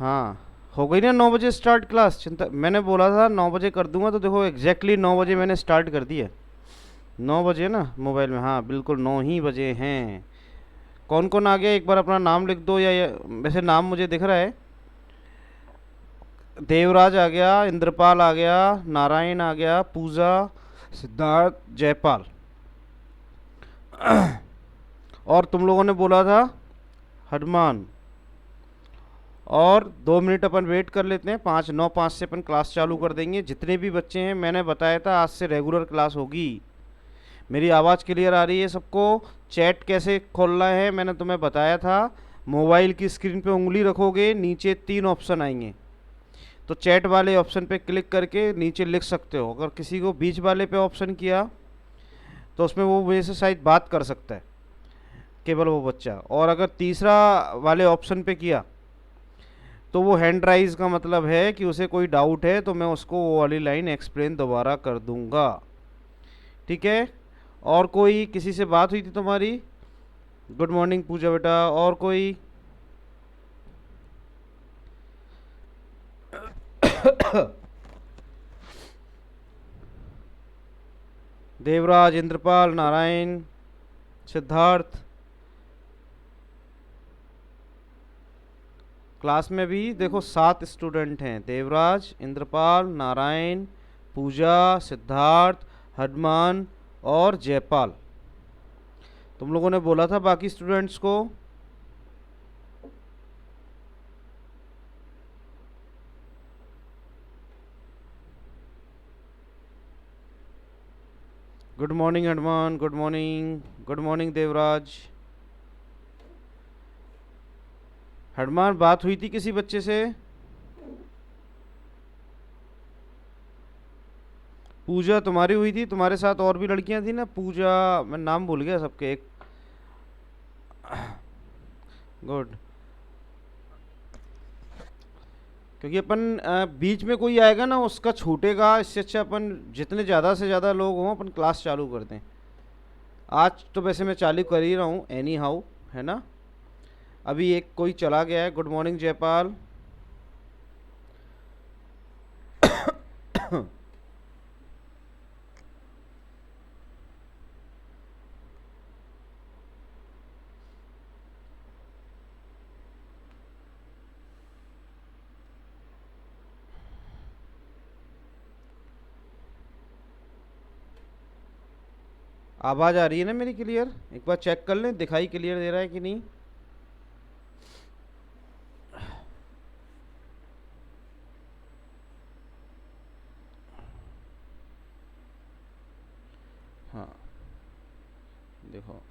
हाँ, हो गई ना 9 बजे स्टार्ट क्लास। चिंता, मैंने बोला था 9 बजे कर दूंगा, तो देखो एग्जैक्टली 9 बजे मैंने स्टार्ट कर दी है। 9 बजे ना मोबाइल में, हाँ बिल्कुल 9 ही बजे हैं। कौन कौन आ गया एक बार अपना नाम लिख दो, या वैसे नाम मुझे दिख रहा है। देवराज आ गया, इंद्रपाल आ गया, नारायण आ गया, पूजा, सिद्धार्थ, जयपाल। और तुम लोगों ने बोला था हनुमान। और 2 मिनट अपन वेट कर लेते हैं, 5:09 से अपन क्लास चालू कर देंगे। जितने भी बच्चे हैं, मैंने बताया था आज से रेगुलर क्लास होगी। मेरी आवाज़ क्लियर आ रही है सबको? चैट कैसे खोलना है मैंने तुम्हें बताया था। मोबाइल की स्क्रीन पे उंगली रखोगे, नीचे 3 ऑप्शन आएंगे, तो चैट वाले ऑप्शन पे क्लिक करके नीचे लिख सकते हो। अगर किसी को बीच वाले पे ऑप्शन किया तो उसमें वो मेरे से शायद बात कर सकता है, केवल वो बच्चा। और अगर तीसरा वाले ऑप्शन पे किया तो वो हैंड राइज का मतलब है कि उसे कोई डाउट है, तो मैं उसको वो वाली लाइन एक्सप्लेन दोबारा कर दूंगा। ठीक है? और कोई, किसी से बात हुई थी तुम्हारी? गुड मॉर्निंग पूजा बेटा। और कोई? देवराज, इंद्रपाल, नारायण, सिद्धार्थ। क्लास में भी देखो 7 स्टूडेंट हैं। देवराज, इंद्रपाल, नारायण, पूजा, सिद्धार्थ, हनुमान और जयपाल। तुम लोगों ने बोला था बाकी स्टूडेंट्स को। Good morning Hanuman, good morning, good morning Devraj. Hanuman, बात हुई थी किसी बच्चे से? पूजा, तुम्हारी हुई थी? तुम्हारे साथ और भी लड़कियां थी ना? पूजा, मैं नाम भूल गया सबके। एक, गुड। क्योंकि अपन बीच में कोई आएगा ना उसका छूटेगा, इससे अच्छा अपन जितने ज़्यादा से ज़्यादा लोग हों अपन क्लास चालू कर दें। आज तो वैसे मैं चालू कर ही रहा हूँ एनी हाउ, है ना। अभी एक कोई चला गया है। Good morning Jaipal. आवाज़ आ रही है ना मेरी क्लियर? एक बार चेक कर लें, दिखाई क्लियर दे रहा है कि नहीं। हाँ, देखो।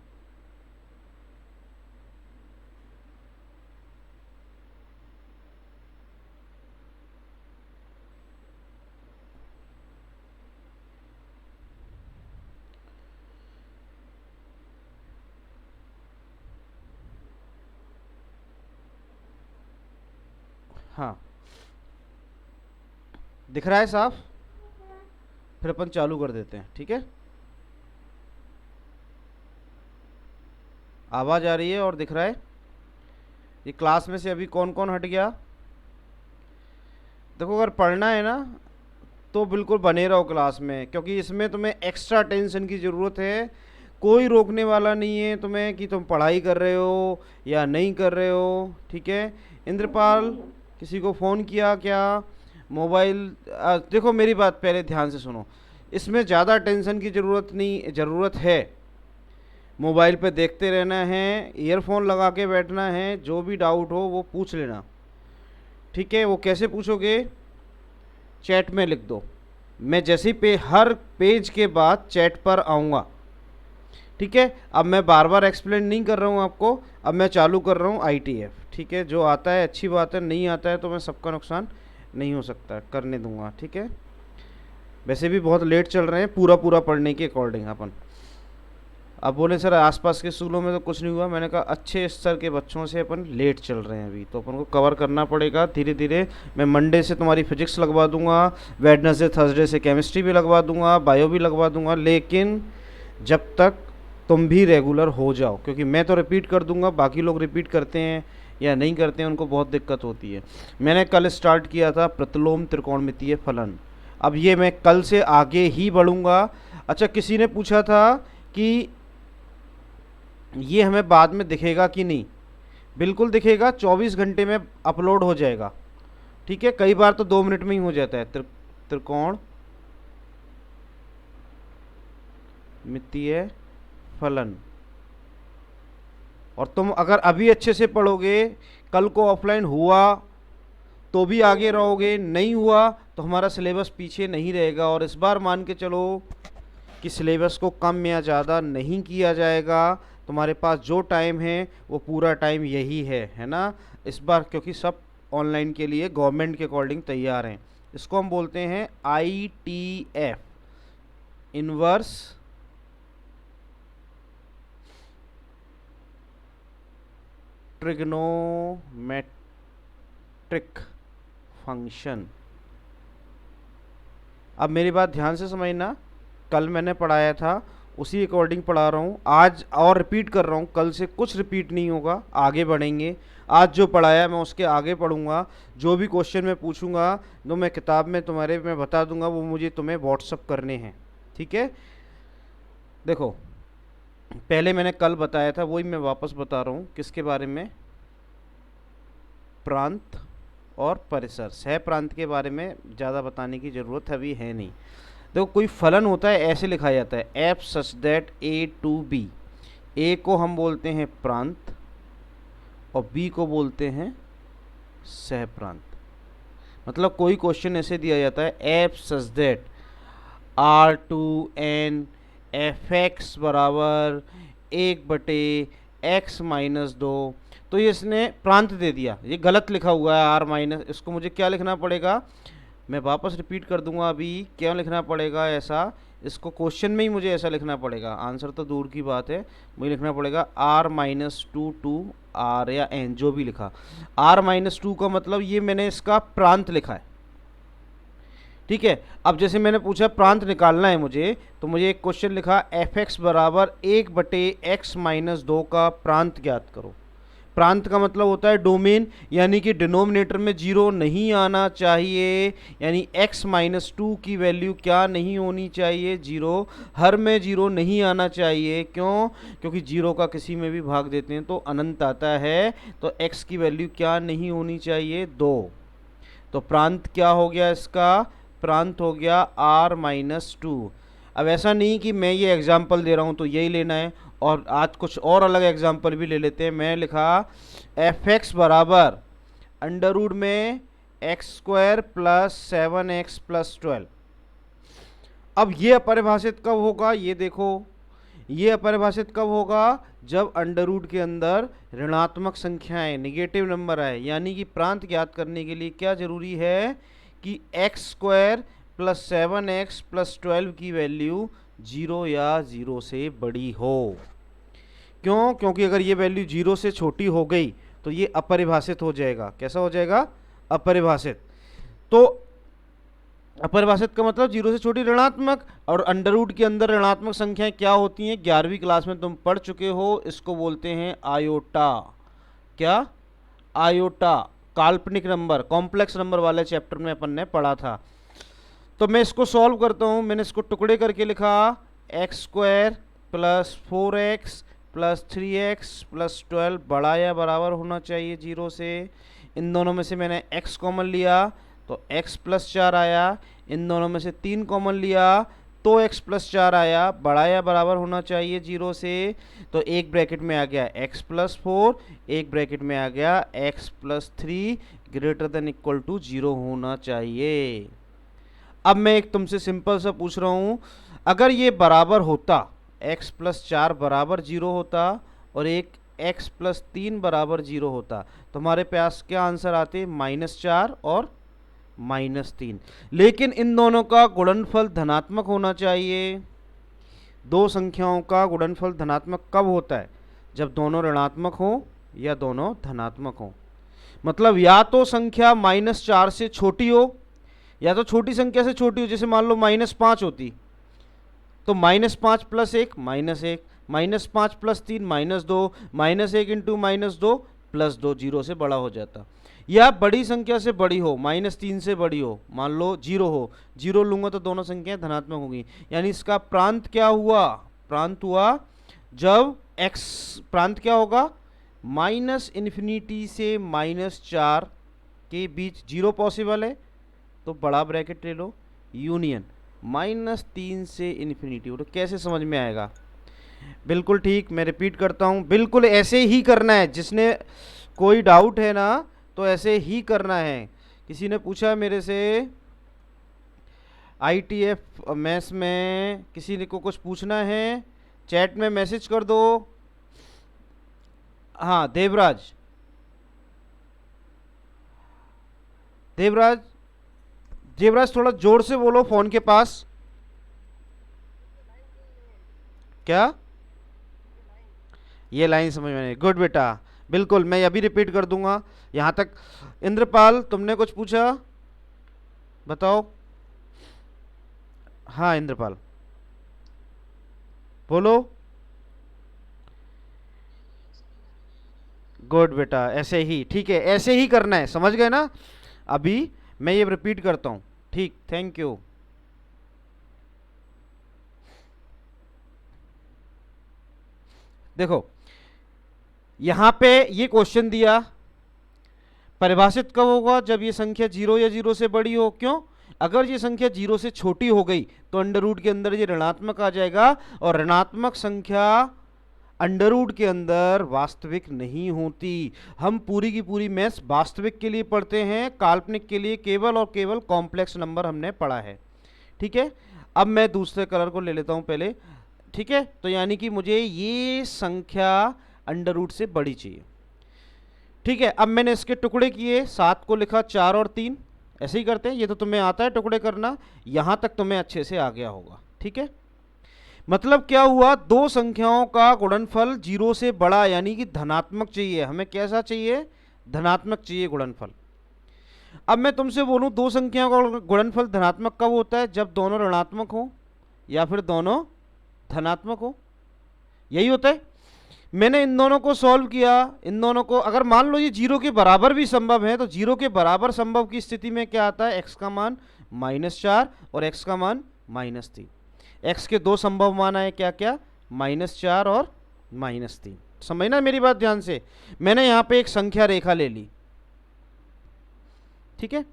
हाँ, दिख रहा है साफ? फिर अपन चालू कर देते हैं, ठीक है। आवाज़ आ रही है और दिख रहा है। ये क्लास में से अभी कौन कौन हट गया? देखो, अगर पढ़ना है ना तो बिल्कुल बने रहो क्लास में, क्योंकि इसमें तुम्हें एक्स्ट्रा टेंशन की ज़रूरत है। कोई रोकने वाला नहीं है तुम्हें कि तुम पढ़ाई कर रहे हो या नहीं कर रहे हो, ठीक है। इंद्रपाल, किसी को फ़ोन किया क्या? मोबाइल, देखो मेरी बात पहले ध्यान से सुनो। इसमें ज़्यादा टेंशन की ज़रूरत नहीं, ज़रूरत है। मोबाइल पे देखते रहना है, ईयरफोन लगा के बैठना है, जो भी डाउट हो वो पूछ लेना, ठीक है। वो कैसे पूछोगे? चैट में लिख दो। मैं जैसे ही हर पेज के बाद चैट पर आऊँगा, ठीक है। अब मैं बार बार एक्सप्लेन नहीं कर रहा हूँ आपको, अब मैं चालू कर रहा हूँ ITF, ठीक है। जो आता है अच्छी बात है, नहीं आता है तो मैं सबका नुकसान नहीं हो सकता, करने दूंगा, ठीक है। वैसे भी बहुत लेट चल रहे हैं पूरा पूरा पढ़ने के अकॉर्डिंग अपन। अब बोले सर आसपास के स्कूलों में तो कुछ नहीं हुआ, मैंने कहा अच्छे स्तर के बच्चों से अपन लेट चल रहे हैं अभी, तो अपन को कवर करना पड़ेगा धीरे धीरे। मैं मंडे से तुम्हारी फिजिक्स लगवा दूंगा, वेडनेसडे थर्सडे से केमिस्ट्री भी लगवा दूंगा, बायो भी लगवा दूंगा, लेकिन जब तक तुम भी रेगुलर हो जाओ, क्योंकि मैं तो रिपीट कर दूंगा, बाकी लोग रिपीट करते हैं या नहीं करते हैं उनको बहुत दिक्कत होती है। मैंने कल स्टार्ट किया था प्रतिलोम त्रिकोणमितीय फलन, अब ये मैं कल से आगे ही बढ़ूँगा। अच्छा, किसी ने पूछा था कि ये हमें बाद में दिखेगा कि नहीं। बिल्कुल दिखेगा, 24 घंटे में अपलोड हो जाएगा। ठीक है, कई बार तो 2 मिनट में ही हो जाता है। त्रिकोण मितीय फलन। और तुम अगर अभी अच्छे से पढ़ोगे, कल को ऑफलाइन हुआ तो भी आगे रहोगे, नहीं हुआ तो हमारा सिलेबस पीछे नहीं रहेगा। और इस बार मान के चलो कि सिलेबस को कम या ज़्यादा नहीं किया जाएगा। तुम्हारे पास जो टाइम है वो पूरा टाइम यही है ना इस बार, क्योंकि सब ऑनलाइन के लिए गवर्नमेंट के अकॉर्डिंग तैयार हैं। इसको हम बोलते हैं ITF, इनवर्स ट्रिग्नोमेट्रिक फंक्शन। अब मेरी बात ध्यान से समझना, कल मैंने पढ़ाया था उसी अकॉर्डिंग पढ़ा रहा हूँ आज, और रिपीट कर रहा हूँ। कल से कुछ रिपीट नहीं होगा, आगे बढ़ेंगे। आज जो पढ़ाया मैं उसके आगे पढ़ूंगा। जो भी क्वेश्चन मैं पूछूंगा, जो मैं किताब में तुम्हारे मैं बता दूंगा, वो मुझे तुम्हें व्हाट्सअप करने हैं। ठीक है, देखो पहले मैंने कल बताया था, वही मैं वापस बता रहा हूँ। किसके बारे में? प्रांत और परिसर। सह प्रांत के बारे में ज़्यादा बताने की ज़रूरत अभी है नहीं। देखो कोई फलन होता है, ऐसे लिखा जाता है F such that A to B। ए को हम बोलते हैं प्रांत और बी को बोलते हैं सह प्रांत। मतलब कोई क्वेश्चन ऐसे दिया जाता है F such that R2N fx बराबर 1/x-2, तो ये इसने प्रांत दे दिया, ये गलत लिखा हुआ है R माइनस। इसको मुझे क्या लिखना पड़ेगा, मैं वापस रिपीट कर दूंगा। अभी क्या लिखना पड़ेगा ऐसा, इसको क्वेश्चन में ही मुझे ऐसा लिखना पड़ेगा, आंसर तो दूर की बात है। मुझे लिखना पड़ेगा R-2 to R या N, जो भी लिखा। R-2 का मतलब ये मैंने इसका प्रांत लिखा है। ठीक है, अब जैसे मैंने पूछा प्रांत निकालना है मुझे, तो मुझे एक क्वेश्चन लिखा fx बराबर 1/x-2 का प्रांत ज्ञात करो। प्रांत का मतलब होता है डोमेन, यानी कि डिनोमिनेटर में 0 नहीं आना चाहिए, यानी x-2 की वैल्यू क्या नहीं होनी चाहिए, 0। हर में 0 नहीं आना चाहिए, क्यों? क्योंकि 0 का किसी में भी भाग देते हैं तो अनंत आता है। तो x की वैल्यू क्या नहीं होनी चाहिए, 2। तो प्रांत क्या हो गया इसका, प्रांत हो गया R-2। अब ऐसा नहीं कि मैं ये एग्जाम्पल दे रहा हूँ तो यही लेना है, और आज कुछ और अलग एग्जाम्पल भी ले लेते हैं। मैं लिखा fx बराबर अंडर रूट में x² + 7x + 12। अब ये अपरिभाषित कब होगा, ये देखो, ये अपरिभाषित कब होगा, जब अंडर रूट के अंदर ऋणात्मक संख्याएं, नेगेटिव नंबर आए। यानी कि प्रांत ज्ञात करने के लिए क्या जरूरी है कि x² + 7x + 12 की वैल्यू 0 या 0 से बड़ी हो। क्यों? क्योंकि अगर ये वैल्यू 0 से छोटी हो गई तो ये अपरिभाषित हो जाएगा। कैसा हो जाएगा? अपरिभाषित। तो अपरिभाषित का मतलब 0 से छोटी ऋणात्मक, और अंडर रूट के अंदर ऋणात्मक संख्याएं क्या होती हैं, 11वीं क्लास में तुम पढ़ चुके हो, इसको बोलते हैं आयोटा। क्या? आयोटा। काल्पनिक नंबर, कॉम्प्लेक्स नंबर वाले चैप्टर में अपन ने पढ़ा था। तो मैं इसको सॉल्व करता हूँ। मैंने इसको टुकड़े करके लिखा x² + 4x + 3x + 12 बड़ा या बराबर होना चाहिए 0 से। इन दोनों में से मैंने x कॉमन लिया तो x + 4 आया। इन दोनों में से 3 कॉमन लिया तो x + 4 आया, बड़ा या बराबर होना चाहिए 0 से। तो एक ब्रैकेट में आ गया x + 4, एक ब्रैकेट में आ गया x + 3 > 0 होना चाहिए। अब मैं एक तुमसे सिंपल सा पूछ रहा हूँ, अगर ये बराबर होता, x + 4 बराबर 0 होता और एक x + 3 बराबर 0 होता, तो हमारे पास क्या आंसर आते, -4 और -3। लेकिन इन दोनों का गुणनफल धनात्मक होना चाहिए। दो संख्याओं का गुणनफल धनात्मक कब होता है? जब दोनों ऋणात्मक हो या दोनों धनात्मक हो। मतलब या तो संख्या -4 से छोटी हो या तो छोटी संख्या से छोटी हो। जैसे मान लो -5 होती तो -5 + 1 -1, -5 + 3 -2, -1 × -2 +2 जीरो से बड़ा हो जाता। या बड़ी संख्या से बड़ी हो, -3 से बड़ी हो, मान लो 0 हो, 0 लूंगा तो दोनों संख्याएं धनात्मक होंगी। यानी इसका प्रांत क्या हुआ, प्रांत हुआ जब x, प्रांत क्या होगा, -∞ से -4 के बीच 0 पॉसिबल है तो बड़ा ब्रैकेट ले लो, यूनियन -3 से इन्फिनिटी। तो कैसे समझ में आएगा, बिल्कुल ठीक, मैं रिपीट करता हूँ, बिल्कुल ऐसे ही करना है। जिसने कोई डाउट है ना तो ऐसे ही करना है। किसी ने पूछा मेरे से ITF मैथ्स में, किसी ने को कुछ पूछना है चैट में मैसेज कर दो। हाँ देवराज, देवराज, देवराज थोड़ा जोर से बोलो फोन के पास। क्या, ये लाइन समझ में नहीं, गुड बेटा, बिल्कुल मैं अभी रिपीट कर दूंगा यहाँ तक। इंद्रपाल तुमने कुछ पूछा, बताओ। हाँ इंद्रपाल बोलो। गुड बेटा, ऐसे ही, ठीक है, ऐसे ही करना है, समझ गए ना। अभी मैं ये रिपीट करता हूँ, ठीक, थैंक यू। देखो यहां पे ये क्वेश्चन दिया, परिभाषित कब होगा, जब ये संख्या 0 या 0 से बड़ी हो। क्यों, अगर ये संख्या 0 से छोटी हो गई तो अंडर रूट के अंदर ये ऋणात्मक आ जाएगा, और ऋणात्मक संख्या अंडर रूट के अंदर वास्तविक नहीं होती। हम पूरी की पूरी मैथ्स वास्तविक के लिए पढ़ते हैं, काल्पनिक के लिए केवल और केवल कॉम्प्लेक्स नंबर हमने पढ़ा है। ठीक है, अब मैं दूसरे कलर को ले लेता हूं पहले। ठीक है, तो यानी कि मुझे ये संख्या अंडर रूट से बड़ी चाहिए। ठीक है, अब मैंने इसके टुकड़े किए, 7 को लिखा 4 और 3, ऐसे ही करते हैं, ये तो तुम्हें आता है टुकड़े करना, यहां तक तुम्हें अच्छे से आ गया होगा। ठीक है, मतलब क्या हुआ, दो संख्याओं का गुणनफल 0 से बड़ा यानी कि धनात्मक चाहिए। हमें कैसा चाहिए, धनात्मक चाहिए गुणनफल। अब मैं तुमसे बोलूं दो संख्याओं का गुणनफल धनात्मक कब होता है, जब दोनों ऋणात्मक हो या फिर दोनों धनात्मक हो, यही होता है। मैंने इन दोनों को सॉल्व किया, इन दोनों को, अगर मान लो ये 0 के बराबर भी संभव है तो 0 के बराबर संभव की स्थिति में क्या आता है, x का मान -4 और x का मान -3। x के दो संभव मान आए, क्या क्या, -4 और -3। समझना मेरी बात ध्यान से। मैंने यहाँ पे एक संख्या रेखा ले ली, ठीक है,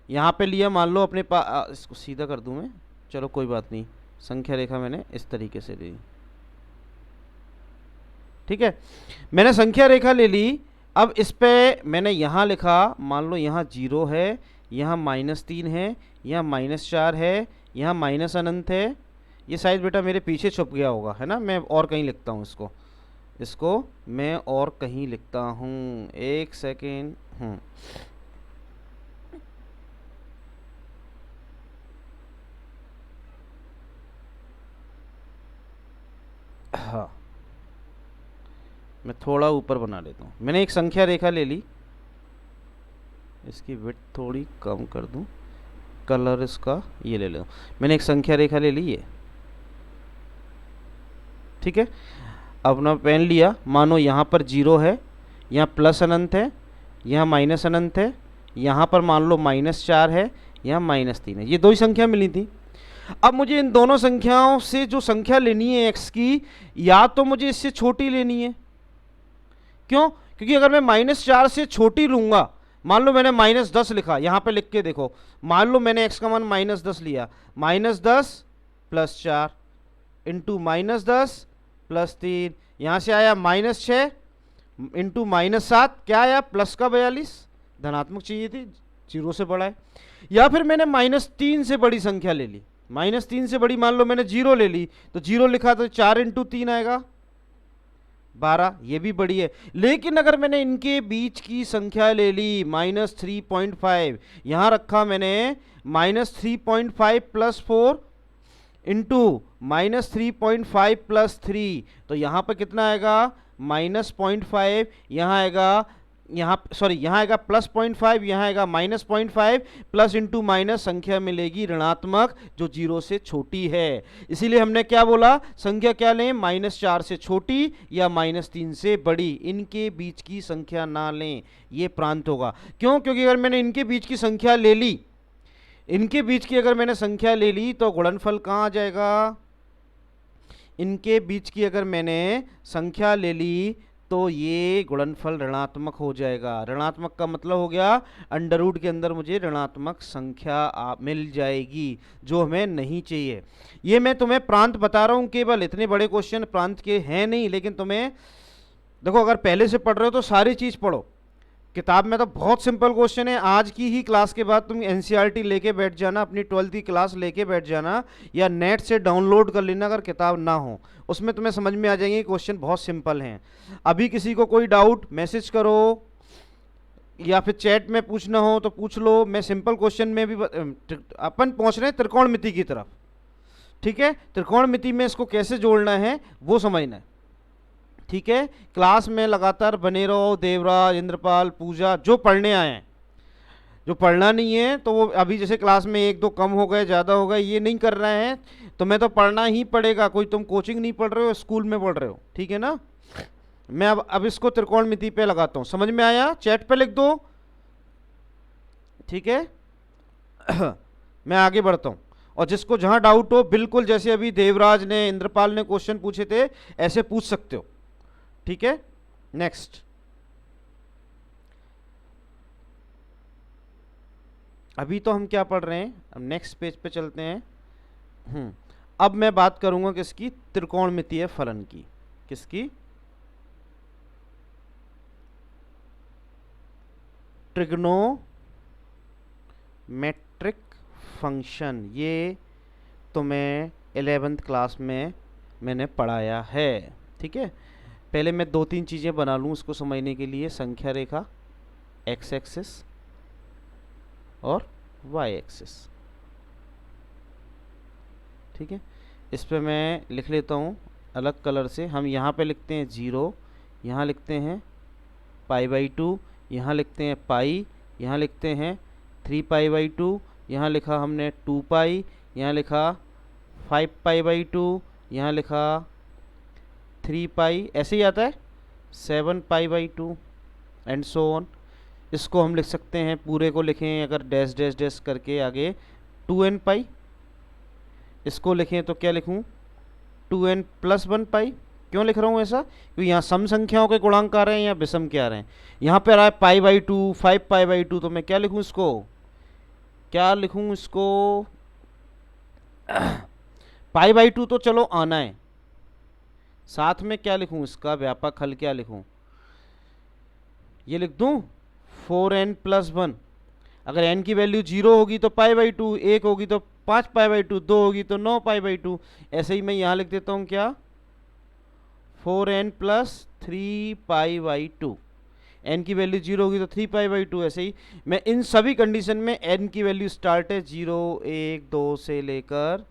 यहाँ पे लिया, मान लो अपने पास, इसको सीधा कर दूं मैं, चलो कोई बात नहीं, संख्या रेखा मैंने इस तरीके से ली। ठीक है, मैंने संख्या रेखा ले ली। अब इस पे मैंने यहाँ लिखा, मान लो यहाँ 0 है, यहाँ -3 है, यहाँ -4 है, यहाँ माइनस अनंत है। ये शायद बेटा मेरे पीछे छुप गया होगा, है ना, मैं और कहीं लिखता हूँ इसको, इसको मैं और कहीं लिखता हूँ, एक सेकेंड। हाँ, मैं थोड़ा ऊपर बना लेता हूँ। मैंने एक संख्या रेखा ले ली, इसकी विड्थ थोड़ी कम कर दूँ, कलर इसका ये ले लो। मैंने एक संख्या रेखा ले ली ये, ठीक है। अपना पेन लिया, मानो यहाँ पर 0 है, यहाँ प्लस अनंत है, यहाँ माइनस अनंत है, यहाँ पर मान लो -4 है, यहाँ -3 है। ये दो ही संख्या मिली थी। अब मुझे इन दोनों संख्याओं से जो संख्या लेनी है x की, या तो मुझे इससे छोटी लेनी है। क्यों, क्योंकि अगर मैं -4 से छोटी लूंगा, मान लो मैंने -10 लिखा, यहाँ पे लिख के देखो, मान लो मैंने x का मान -10 लिया, -10 + 4 इंटू -10 + 3, यहाँ से आया -6 इंटू -7, क्या आया, प्लस का 42, धनात्मक चाहिए थी, 0 से बड़ा है। या फिर मैंने -3 से बड़ी संख्या ले ली, -3 से बड़ी मान लो मैंने 0 ले ली, तो 0 लिखा तो 4 इंटू 3 आएगा 12, ये भी बड़ी है। लेकिन अगर मैंने इनके बीच की संख्या ले ली -3.5, यहाँ रखा मैंने -3.5 + 4 इंटू -3.5 + 3, तो यहाँ पर कितना आएगा, -0.5, यहाँ आएगा यहाँ सॉरी यहाँ आएगा +0.5, यहाँ आएगा -0.5, प्लस इंटू माइनस संख्या मिलेगी ऋणात्मक जो 0 से छोटी है। इसीलिए हमने क्या बोला, संख्या क्या लें, -4 से छोटी या -3 से बड़ी, इनके बीच की संख्या ना लें, ये प्रांत होगा। क्यों? क्योंकि अगर मैंने इनके बीच की संख्या ले ली, इनके बीच की अगर मैंने संख्या ले ली तो गुणनफल कहाँ आ जाएगा, इनके बीच की अगर मैंने संख्या ले ली तो ये गुणनफल ऋणात्मक हो जाएगा। ऋणात्मक का मतलब हो गया अंडर रूट के अंदर मुझे ऋणात्मक संख्या मिल जाएगी, जो हमें नहीं चाहिए। ये मैं तुम्हें प्रांत बता रहा हूँ, केवल इतने बड़े क्वेश्चन प्रांत के हैं नहीं, लेकिन तुम्हें देखो अगर पहले से पढ़ रहे हो तो सारी चीज़ पढ़ो। किताब में तो बहुत सिंपल क्वेश्चन है। आज की ही क्लास के बाद तुम एनसीईआरटी लेके बैठ जाना, अपनी 12th की क्लास लेके बैठ जाना, या नेट से डाउनलोड कर लेना अगर किताब ना हो, उसमें तुम्हें समझ में आ जाएंगे क्वेश्चन बहुत सिंपल हैं। अभी किसी को कोई डाउट मैसेज करो या फिर चैट में पूछना हो तो पूछ लो। मैं सिंपल क्वेश्चन में भी अपन पहुंच रहे हैं त्रिकोणमिति की तरफ, ठीक है। त्रिकोणमिति में इसको कैसे जोड़ना है वो समझना है, ठीक है। क्लास में लगातार बने रहो। देवराज, इंद्रपाल, पूजा जो पढ़ने आए हैं, जो पढ़ना नहीं है तो वो अभी जैसे क्लास में 1-2 कम हो गए, ज़्यादा हो गए, ये नहीं कर रहे हैं, तुम्हें तो पढ़ना ही पड़ेगा। कोई तुम कोचिंग नहीं पढ़ रहे हो, स्कूल में पढ़ रहे हो, ठीक है ना। मैं अब इसको त्रिकोणमिति पे लगाता हूँ। समझ में आया? चैट पे लिख दो, ठीक है। मैं आगे बढ़ता हूँ, और जिसको जहाँ डाउट हो बिल्कुल जैसे अभी देवराज ने, इंद्रपाल ने क्वेश्चन पूछे थे, ऐसे पूछ सकते हो, ठीक है। नेक्स्ट, अभी तो हम क्या पढ़ रहे हैं, अब नेक्स्ट पेज पे चलते हैं। अब मैं बात करूंगा किसकी, त्रिकोणमितीय फलन की। किसकी? Trigonometric function. ये तो मैं 11th क्लास में मैंने पढ़ाया है, ठीक है। पहले मैं 2-3 चीज़ें बना लूँ उसको समझने के लिए। संख्या रेखा, एक्स एक्सिस और वाई एक्सिस, ठीक है। इस पे मैं लिख लेता हूँ अलग कलर से। हम यहाँ पे लिखते हैं 0, यहाँ लिखते हैं π/2, यहाँ लिखते हैं पाई, यहाँ लिखते हैं 3π/2, यहाँ लिखा हमने 2π, यहाँ लिखा 5π/2, यहाँ लिखा 3π, ऐसे ही आता है 7π/2 एंड सो ऑन। इसको हम लिख सकते हैं, पूरे को लिखें अगर डैश डैश डैश करके आगे 2nπ। इसको लिखें तो क्या लिखूं, 2n+1π। क्यों लिख रहा हूँ ऐसा? क्योंकि यहाँ सम संख्याओं के गुणांक आ रहे हैं या विषम के आ रहे हैं। यहाँ पे आ रहा है π/2, 5π/2, तो मैं क्या लिखूँ इसको, क्या लिखूँ इसको, π/2 तो चलो आना है, साथ में क्या लिखूँ इसका व्यापक हल क्या लिखूँ, ये लिख दूँ 4n+1। अगर n की वैल्यू 0 होगी तो π/2, 1 होगी तो 5π/2, 2 होगी तो 9π/2। ऐसे ही मैं यहाँ लिख देता हूँ क्या, 4n+3π/2। n की वैल्यू 0 होगी तो 3π/2। ऐसे ही मैं इन सभी कंडीशन में n की वैल्यू स्टार्ट है 0, 1, 2 से लेकर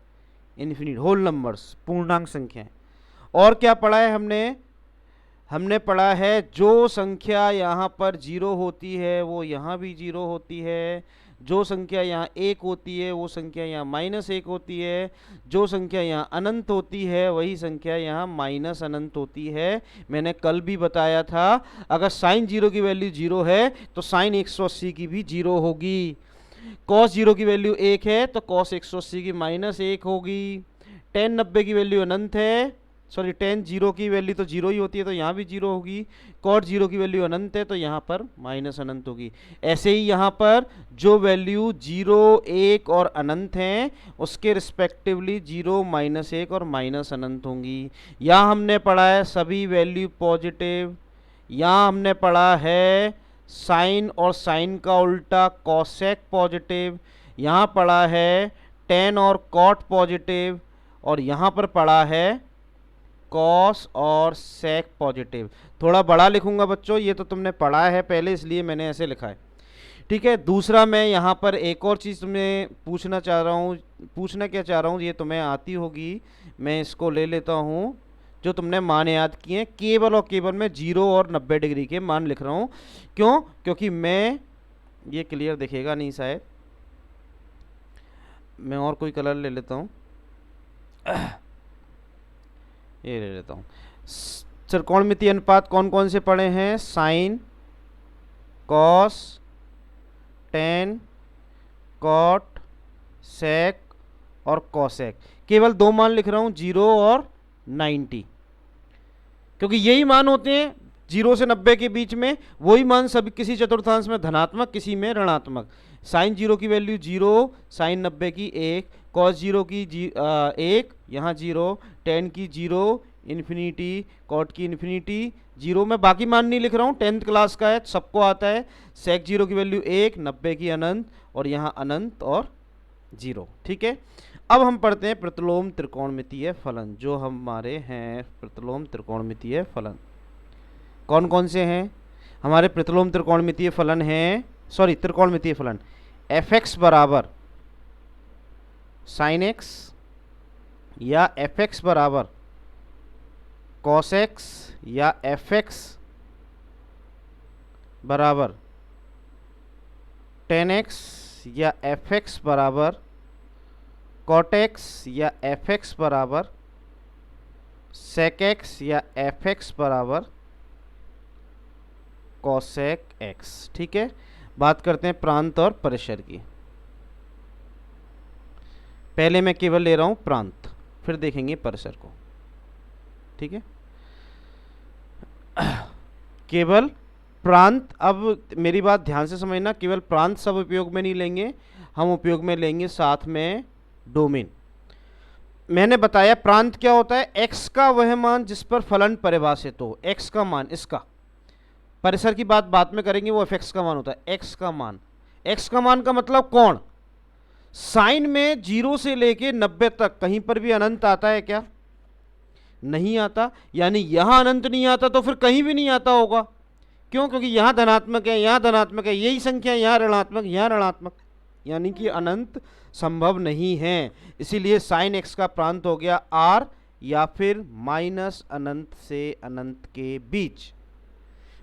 इन्फिनिट, होल नंबर्स, पूर्णांक संख्याएं। और क्या पढ़ा है हमने, हमने पढ़ा है जो संख्या यहाँ पर 0 होती है वो यहाँ भी 0 होती है, जो संख्या यहाँ 1 होती है वो संख्या यहाँ -1 होती है, जो संख्या यहाँ अनंत होती है वही संख्या यहाँ माइनस अनंत होती है। मैंने कल भी बताया था अगर साइन 0 की वैल्यू 0 है तो साइन 180 की भी 0 होगी। कॉस 0 की वैल्यू 1 है तो कॉस 180 की -1 होगी। tan 90 की वैल्यू अनंत है, सॉरी tan 0 की वैल्यू तो 0 ही होती है तो यहाँ भी 0 होगी। cot 0 की वैल्यू अनंत है तो यहाँ पर माइनस अनंत होगी। ऐसे ही यहाँ पर जो वैल्यू 0, 1 और अनंत हैं उसके रिस्पेक्टिवली 0, -1 और माइनस अनंत होंगी। यहाँ हमने पढ़ा है सभी वैल्यू पॉजिटिव। यहाँ हमने पढ़ा है साइन और साइन का उल्टा कॉसेक पॉजिटिव। यहाँ पढ़ा है tan और cot पॉजिटिव, और यहाँ पर पढ़ा है कॉस और सेक पॉजिटिव। थोड़ा बड़ा लिखूंगा बच्चों, ये तो तुमने पढ़ा है पहले इसलिए मैंने ऐसे लिखा है, ठीक है। दूसरा मैं यहाँ पर एक और चीज़ तुम्हें पूछना चाह रहा हूँ, पूछना क्या चाह रहा हूँ ये तुम्हें आती होगी, मैं इसको ले लेता हूँ जो तुमने मान याद किए हैं, केवल और केवल मैं 0 और 90 डिग्री के मान लिख रहा हूँ। क्यों? क्योंकि मैं, ये क्लियर दिखेगा नहीं शायद, मैं और कोई कलर ले लेता हूँ, ये ले लेता हूँ। त्रिकोणमितीय अनुपात कौन कौन से पढ़े हैं? साइन, कॉस, टेन, कॉट, सेक और कॉसेक। केवल 2 मान लिख रहा हूँ, 0 और 90, क्योंकि यही मान होते हैं 0 से 90 के बीच में। वही मान सभी, किसी चतुर्थांश में धनात्मक, किसी में ऋणात्मक। साइन 0 की वैल्यू 0, साइन 90 की 1, कॉस 0 की 1, यहाँ 0, टेन की 0, इन्फिनिटी, कॉट की इन्फिनिटी 0। मैं बाकी मान नहीं लिख रहा हूँ, 10th क्लास का है, सबको आता है। सेक 0 की वैल्यू 1, 90 की अनंत, और यहाँ अनंत और 0। ठीक है, अब हम पढ़ते हैं प्रतिलोम त्रिकोणमितीय फलन, जो हमारे हैं प्रतिलोम त्रिकोणमितीय फलन। कौन कौन से हैं हमारे प्रतिलोम त्रिकोणमितीय फलन? हैं, सॉरी, त्रिकोणमितीय फलन fx बराबर साइन x या fx बराबर कॉस x या fx बराबर टेन x या fx बराबर कॉट x या fx बराबर सेक x या fx बराबर कॉसेक x। ठीक है, बात करते हैं प्रांत और परिसर की। पहले मैं केवल ले रहा हूं प्रांत, फिर देखेंगे परिसर को। ठीक है, केवल प्रांत, अब मेरी बात ध्यान से समझना, केवल प्रांत सब उपयोग में नहीं लेंगे, हम उपयोग में लेंगे साथ में डोमेन। मैंने बताया प्रांत क्या होता है? x का वह मान जिस पर फलन परिभाषित हो, x का मान, इसका। परिसर की बात बाद में करेंगे, वो fx का मान होता है, x का मान। x का मान का मतलब कौन? साइन में 0 से लेके 90 तक कहीं पर भी अनंत आता है क्या? नहीं आता। यानी यहां अनंत नहीं आता तो फिर कहीं भी नहीं आता होगा। क्यों? क्योंकि यहां धनात्मक है, यहां धनात्मक है, यही संख्या यहां ऋणात्मक, यहां ऋणात्मक, यानी कि अनंत संभव नहीं है। इसीलिए साइन x का प्रांत हो गया r, या फिर माइनस अनंत से अनंत के बीच।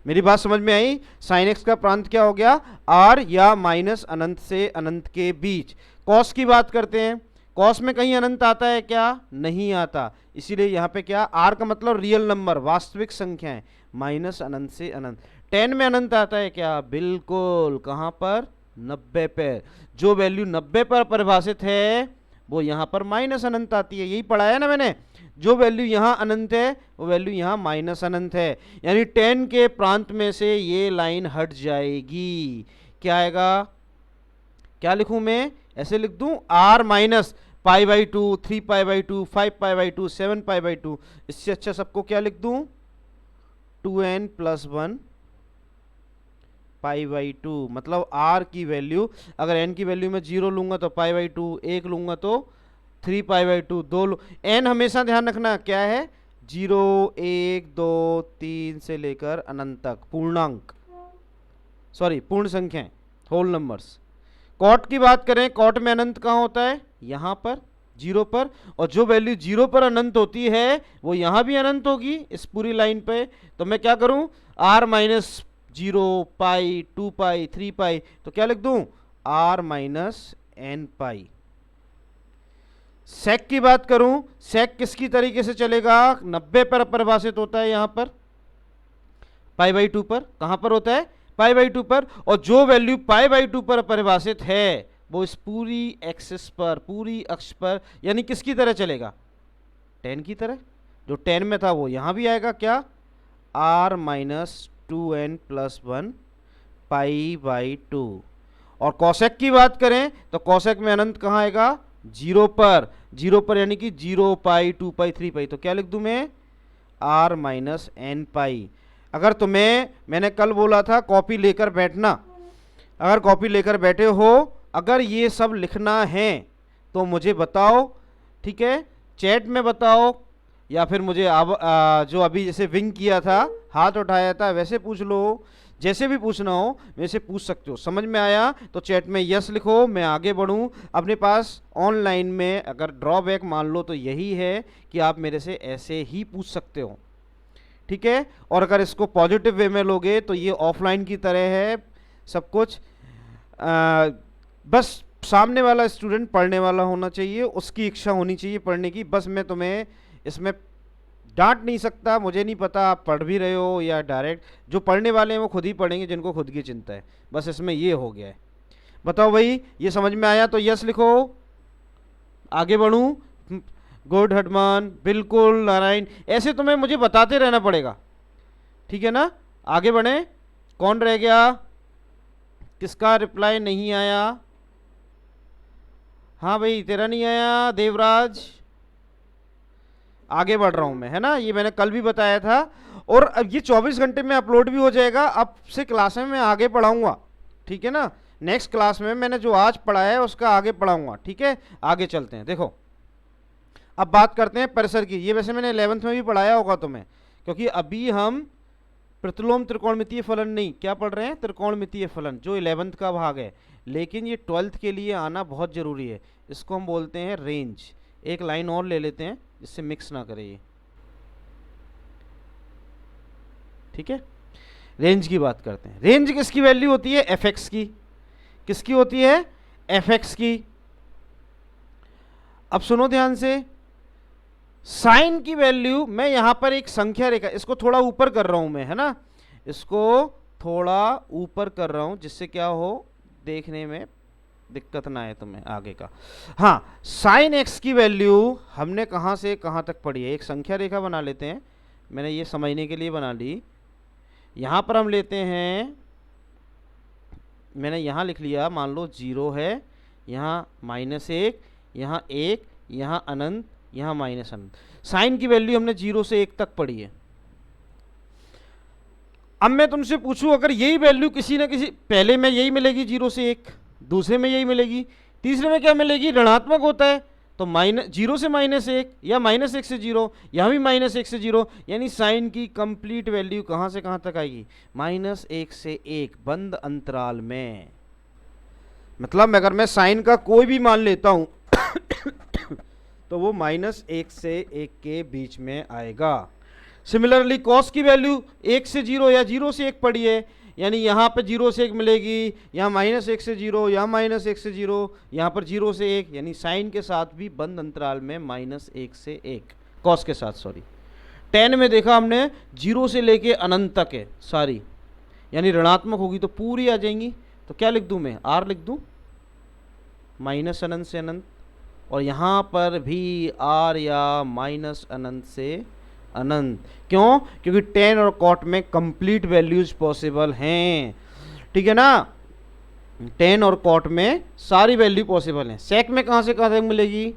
मेरी बात समझ में आई? साइन x का प्रांत क्या हो गया? r या माइनस अनंत से अनंत के बीच। कॉस की बात करते हैं, कॉस में कहीं अनंत आता है क्या? नहीं आता। इसीलिए यहाँ पे क्या, r का मतलब रियल नंबर, वास्तविक संख्या है, माइनस अनंत से अनंत। टेन में अनंत आता है क्या? बिल्कुल। कहाँ पर? 90 पे। जो वैल्यू 90 पर परिभाषित है वो यहाँ पर माइनस अनंत आती है। यही पढ़ाया ना मैंने, जो वैल्यू यहाँ अनंत है वो वैल्यू यहाँ माइनस अनंत है। यानी 10 के प्रांत में से ये लाइन हट जाएगी। क्या आएगा? क्या लिखूं मैं? ऐसे लिख दूं, r minus pi by 2, 3 pi by 2, 5 pi by 2, 7 pi by 2। इससे अच्छा सबको क्या लिख दूं? 2n plus 1 pi by 2। मतलब r की वैल्यू, अगर n की वैल्यू में 0 लूंगा तो पाई बाई 2, 1 लूंगा तो 3 पाई बाई 2, 2 n हमेशा ध्यान रखना क्या है? 0, 1, 2, 3 से लेकर अनंत तक पूर्णांक, सॉरी पूर्ण संख्याएं, होल नंबर्स। कॉट की बात करें, कॉट में अनंत कहाँ होता है? यहाँ पर 0 पर। और जो वैल्यू 0 पर अनंत होती है वो यहाँ भी अनंत होगी इस पूरी लाइन पे। तो मैं क्या करूं? r माइनस 0, पाई, 2 पाई, 3 पाई, तो क्या लिख दूं? r माइनस n पाई। सेक की बात करूं, सेक किसकी तरीके से चलेगा? 90 पर परिभाषित होता है, यहां पर पाई बाई 2 पर। कहां पर होता है? पाई बाई 2 पर। और जो वैल्यू पाई बाई 2 पर परिभाषित है वो इस पूरी एक्सिस पर, पूरी अक्ष पर, यानी किसकी तरह चलेगा? 10 की तरह। जो 10 में था वो यहां भी आएगा। क्या? r minus 2n plus 1 pi by 2। और कॉसेक की बात करें तो कॉसेक में अनंत कहाँ आएगा? 0 पर। 0 पर यानी कि 0 पाई, 2 पाई, 3 पाई। तो क्या लिख दूं मैं? r माइनस n पाई। अगर तुम्हें, मैंने कल बोला था कॉपी लेकर बैठना, अगर कॉपी लेकर बैठे हो, अगर ये सब लिखना है तो मुझे बताओ, ठीक है? चैट में बताओ, या फिर मुझे अब जो अभी जैसे विंग किया था, हाथ उठाया था, वैसे पूछ लो। जैसे भी पूछना हो मेरे से पूछ सकते हो। समझ में आया तो चैट में यस लिखो, मैं आगे बढ़ूं अपने पास। ऑनलाइन में अगर ड्रॉबैक मान लो तो यही है कि आप मेरे से ऐसे ही पूछ सकते हो, ठीक है। और अगर इसको पॉजिटिव वे में लोगे तो ये ऑफलाइन की तरह है सब कुछ। बस सामने वाला स्टूडेंट पढ़ने वाला होना चाहिए, उसकी इच्छा होनी चाहिए पढ़ने की। बस मैं तुम्हें इसमें डांट नहीं सकता, मुझे नहीं पता आप पढ़ भी रहे हो या डायरेक्ट। जो पढ़ने वाले हैं वो खुद ही पढ़ेंगे जिनको खुद की चिंता है। बस इसमें ये हो गया है। बताओ भाई, ये समझ में आया तो यस लिखो, आगे बढ़ूं। गुड हटमान, बिल्कुल नारायण। ऐसे तुम्हें मुझे बताते रहना पड़ेगा, ठीक है ना। आगे बढ़े। कौन रह गया, किसका रिप्लाई नहीं आया? हाँ भाई, तेरा नहीं आया देवराज। आगे बढ़ रहा हूं मैं, है ना, ये मैंने कल भी बताया था। और अब ये 24 घंटे में अपलोड भी हो जाएगा। अब से क्लास में मैं आगे पढ़ाऊंगा, ठीक है ना। नेक्स्ट क्लास में मैंने जो आज पढ़ाया है उसका आगे पढ़ाऊंगा, ठीक है। आगे चलते हैं। देखो अब बात करते हैं परिसर की। ये वैसे मैंने 11th में भी पढ़ाया होगा तुम्हें, क्योंकि अभी हम प्रतिलोम त्रिकोणमितीय फलन नहीं, क्या पढ़ रहे हैं, त्रिकोणमितीय फलन, जो 11th का भाग है। लेकिन ये 12th के लिए आना बहुत ज़रूरी है। इसको हम बोलते हैं रेंज। एक लाइन और ले लेते हैं जिससे मिक्स ना करे ये, ठीक है। रेंज की बात करते हैं। रेंज किसकी वैल्यू होती है, एफ एक्स की। किसकी होती है, एफ एक्स की। अब सुनो ध्यान से, साइन की वैल्यू, मैं यहां पर एक संख्या रेखा, इसको थोड़ा ऊपर कर रहा हूं मैं, है ना, इसको थोड़ा ऊपर कर रहा हूं जिससे क्या हो, देखने में दिक्कत ना आए तुम्हें आगे का। हाँ, साइन एक्स की वैल्यू हमने कहां से कहां तक पढ़ी है। एक संख्या रेखा बना लेते हैं, मैंने ये समझने के लिए बना ली। यहां पर हम लेते हैं, मैंने यहां लिख लिया, मान लो 0 है, यहां -1, यहाँ 1, यहाँ अनंत, यहाँ माइनस अनंत। साइन की वैल्यू हमने 0 से 1 तक पढ़ी है। अब मैं तुमसे पूछूं, अगर यही वैल्यू किसी ना किसी, पहले में यही मिलेगी 0 से 1, दूसरे में यही मिलेगी, तीसरे में क्या मिलेगी, ऋणात्मक होता है तो -0 से -1 या -1 से 0, यहाँ भी -1 से 0, यानी साइन की कंप्लीट वैल्यू कहाँ से कहाँ तक आएगी, -1 से 1 बंद अंतराल में। मतलब अगर मैं साइन का कोई भी मान लेता हूं तो वो -1 से 1 के बीच में आएगा। सिमिलरली कॉस की वैल्यू 1 से 0 या 0 से 1 पड़ी है, यानी यहाँ पे 0 से 1 मिलेगी, यहाँ -1 से 0, यहाँ -1 से 0, यहाँ पर 0 से 1, यानी साइन के साथ भी बंद अंतराल में -1 से 1, कॉस के साथ सॉरी। टेन में देखा हमने 0 से लेके अनंत तक है सारी, यानी ऋणात्मक होगी तो पूरी आ जाएंगी। तो क्या लिख दूँ मैं, आर लिख दूँ, -अनंत से अनंत। और यहाँ पर भी आर या -अनंत से अनंत। क्यों, क्योंकि टेन और कॉट में कंप्लीट वैल्यूज पॉसिबल हैं, ठीक है ना। टेन और कॉट में सारी वैल्यू पॉसिबल हैं। सेक में कहाँ से कहाँ तक मिलेगी,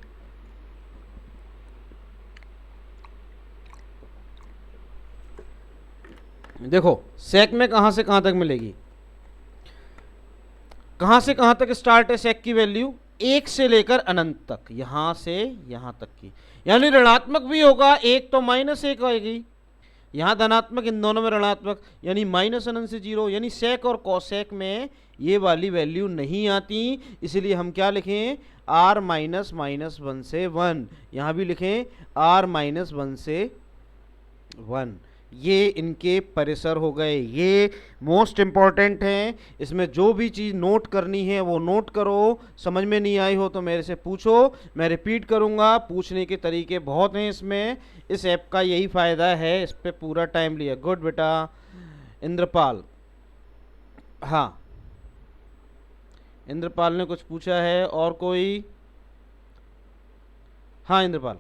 देखो सेक में कहाँ से कहाँ तक मिलेगी, कहाँ से कहाँ तक स्टार्ट है सेक की वैल्यू, 1 से लेकर अनंत तक, यहां से यहां तक की, यानी ऋणात्मक भी होगा 1 तो -1 आएगी, यहाँ धनात्मक, इन दोनों में ऋणात्मक, यानी -अनंत से 0, यानी सेक और कॉसेक में ये वाली वैल्यू नहीं आती। इसलिए हम क्या लिखें, r -1 से 1, यहाँ भी लिखें r -1 से 1। ये इनके परिसर हो गए, ये मोस्ट इम्पॉर्टेंट हैं। इसमें जो भी चीज़ नोट करनी है वो नोट करो। समझ में नहीं आई हो तो मेरे से पूछो, मैं रिपीट करूँगा। पूछने के तरीके बहुत हैं इसमें, इस ऐप का यही फ़ायदा है, इस पे पूरा टाइम लिया। गुड बेटा इंद्रपाल, हाँ इंद्रपाल ने कुछ पूछा है, और कोई, हाँ इंद्रपाल,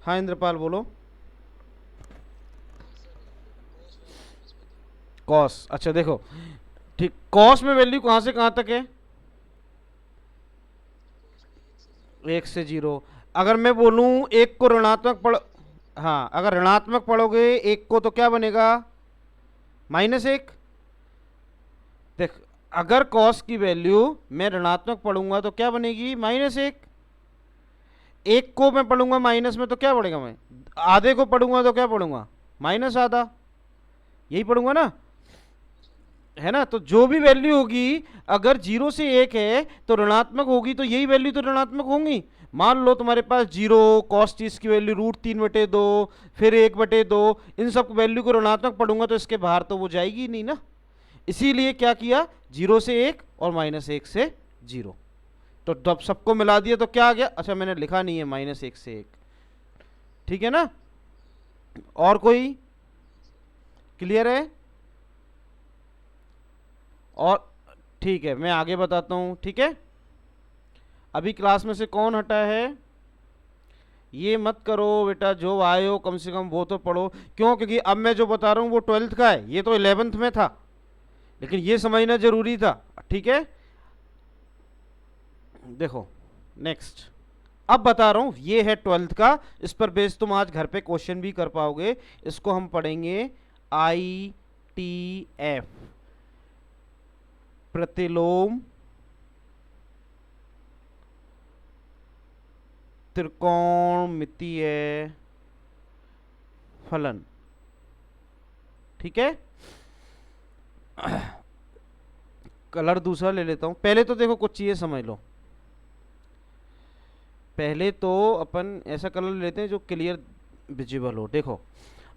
हाँ इंद्रपाल बोलो। कॉस, अच्छा देखो ठीक, कॉस में वैल्यू कहाँ से कहाँ तक है, 1 से 0। अगर मैं बोलूँ 1 को ऋणात्मक पढ़, हाँ अगर ऋणात्मक पढ़ोगे 1 को तो क्या बनेगा, -1। देख, अगर कॉस की वैल्यू मैं ऋणात्मक पढ़ूंगा तो क्या बनेगी, -1। एक को मैं पढ़ूंगा माइनस में तो क्या पढ़ेगा, मैं आधे को पढ़ूंगा तो क्या पढ़ूंगा, माइनस आधा, यही पढ़ूंगा ना, है ना। तो जो भी वैल्यू होगी अगर 0 से 1 है तो ऋणात्मक होगी, तो यही वैल्यू तो ऋणात्मक होंगी। मान लो तुम्हारे पास 0, कॉस 30 की वैल्यू √3/2, फिर 1/2, इन सब वैल्यू को ऋणात्मक पढ़ूंगा तो इसके बाहर तो वो जाएगी नहीं ना। इसीलिए क्या किया, 0 से 1 और -1 से 0, तो जब सबको मिला दिया तो क्या आ गया, अच्छा मैंने लिखा नहीं है, -1 से 1, ठीक है ना। और कोई क्लियर है? और ठीक है, मैं आगे बताता हूं, ठीक है। अभी क्लास में से कौन हटा है, ये मत करो बेटा, जो आए हो कम से कम वो तो पढ़ो। क्यों, क्योंकि अब मैं जो बता रहा हूं वो 12th का है, ये तो 11th में था, लेकिन ये समझना जरूरी था, ठीक है। देखो नेक्स्ट, अब बता रहा हूं, ये है 12th का, इस पर बेस तुम आज घर पे क्वेश्चन भी कर पाओगे। इसको हम पढ़ेंगे ITF, प्रतिलोम त्रिकोणमितीय फलन, ठीक है। कलर दूसरा ले लेता हूं, पहले तो देखो कुछ चीजें समझ लो। पहले तो अपन ऐसा कलर लेते हैं जो क्लियर विजिबल हो। देखो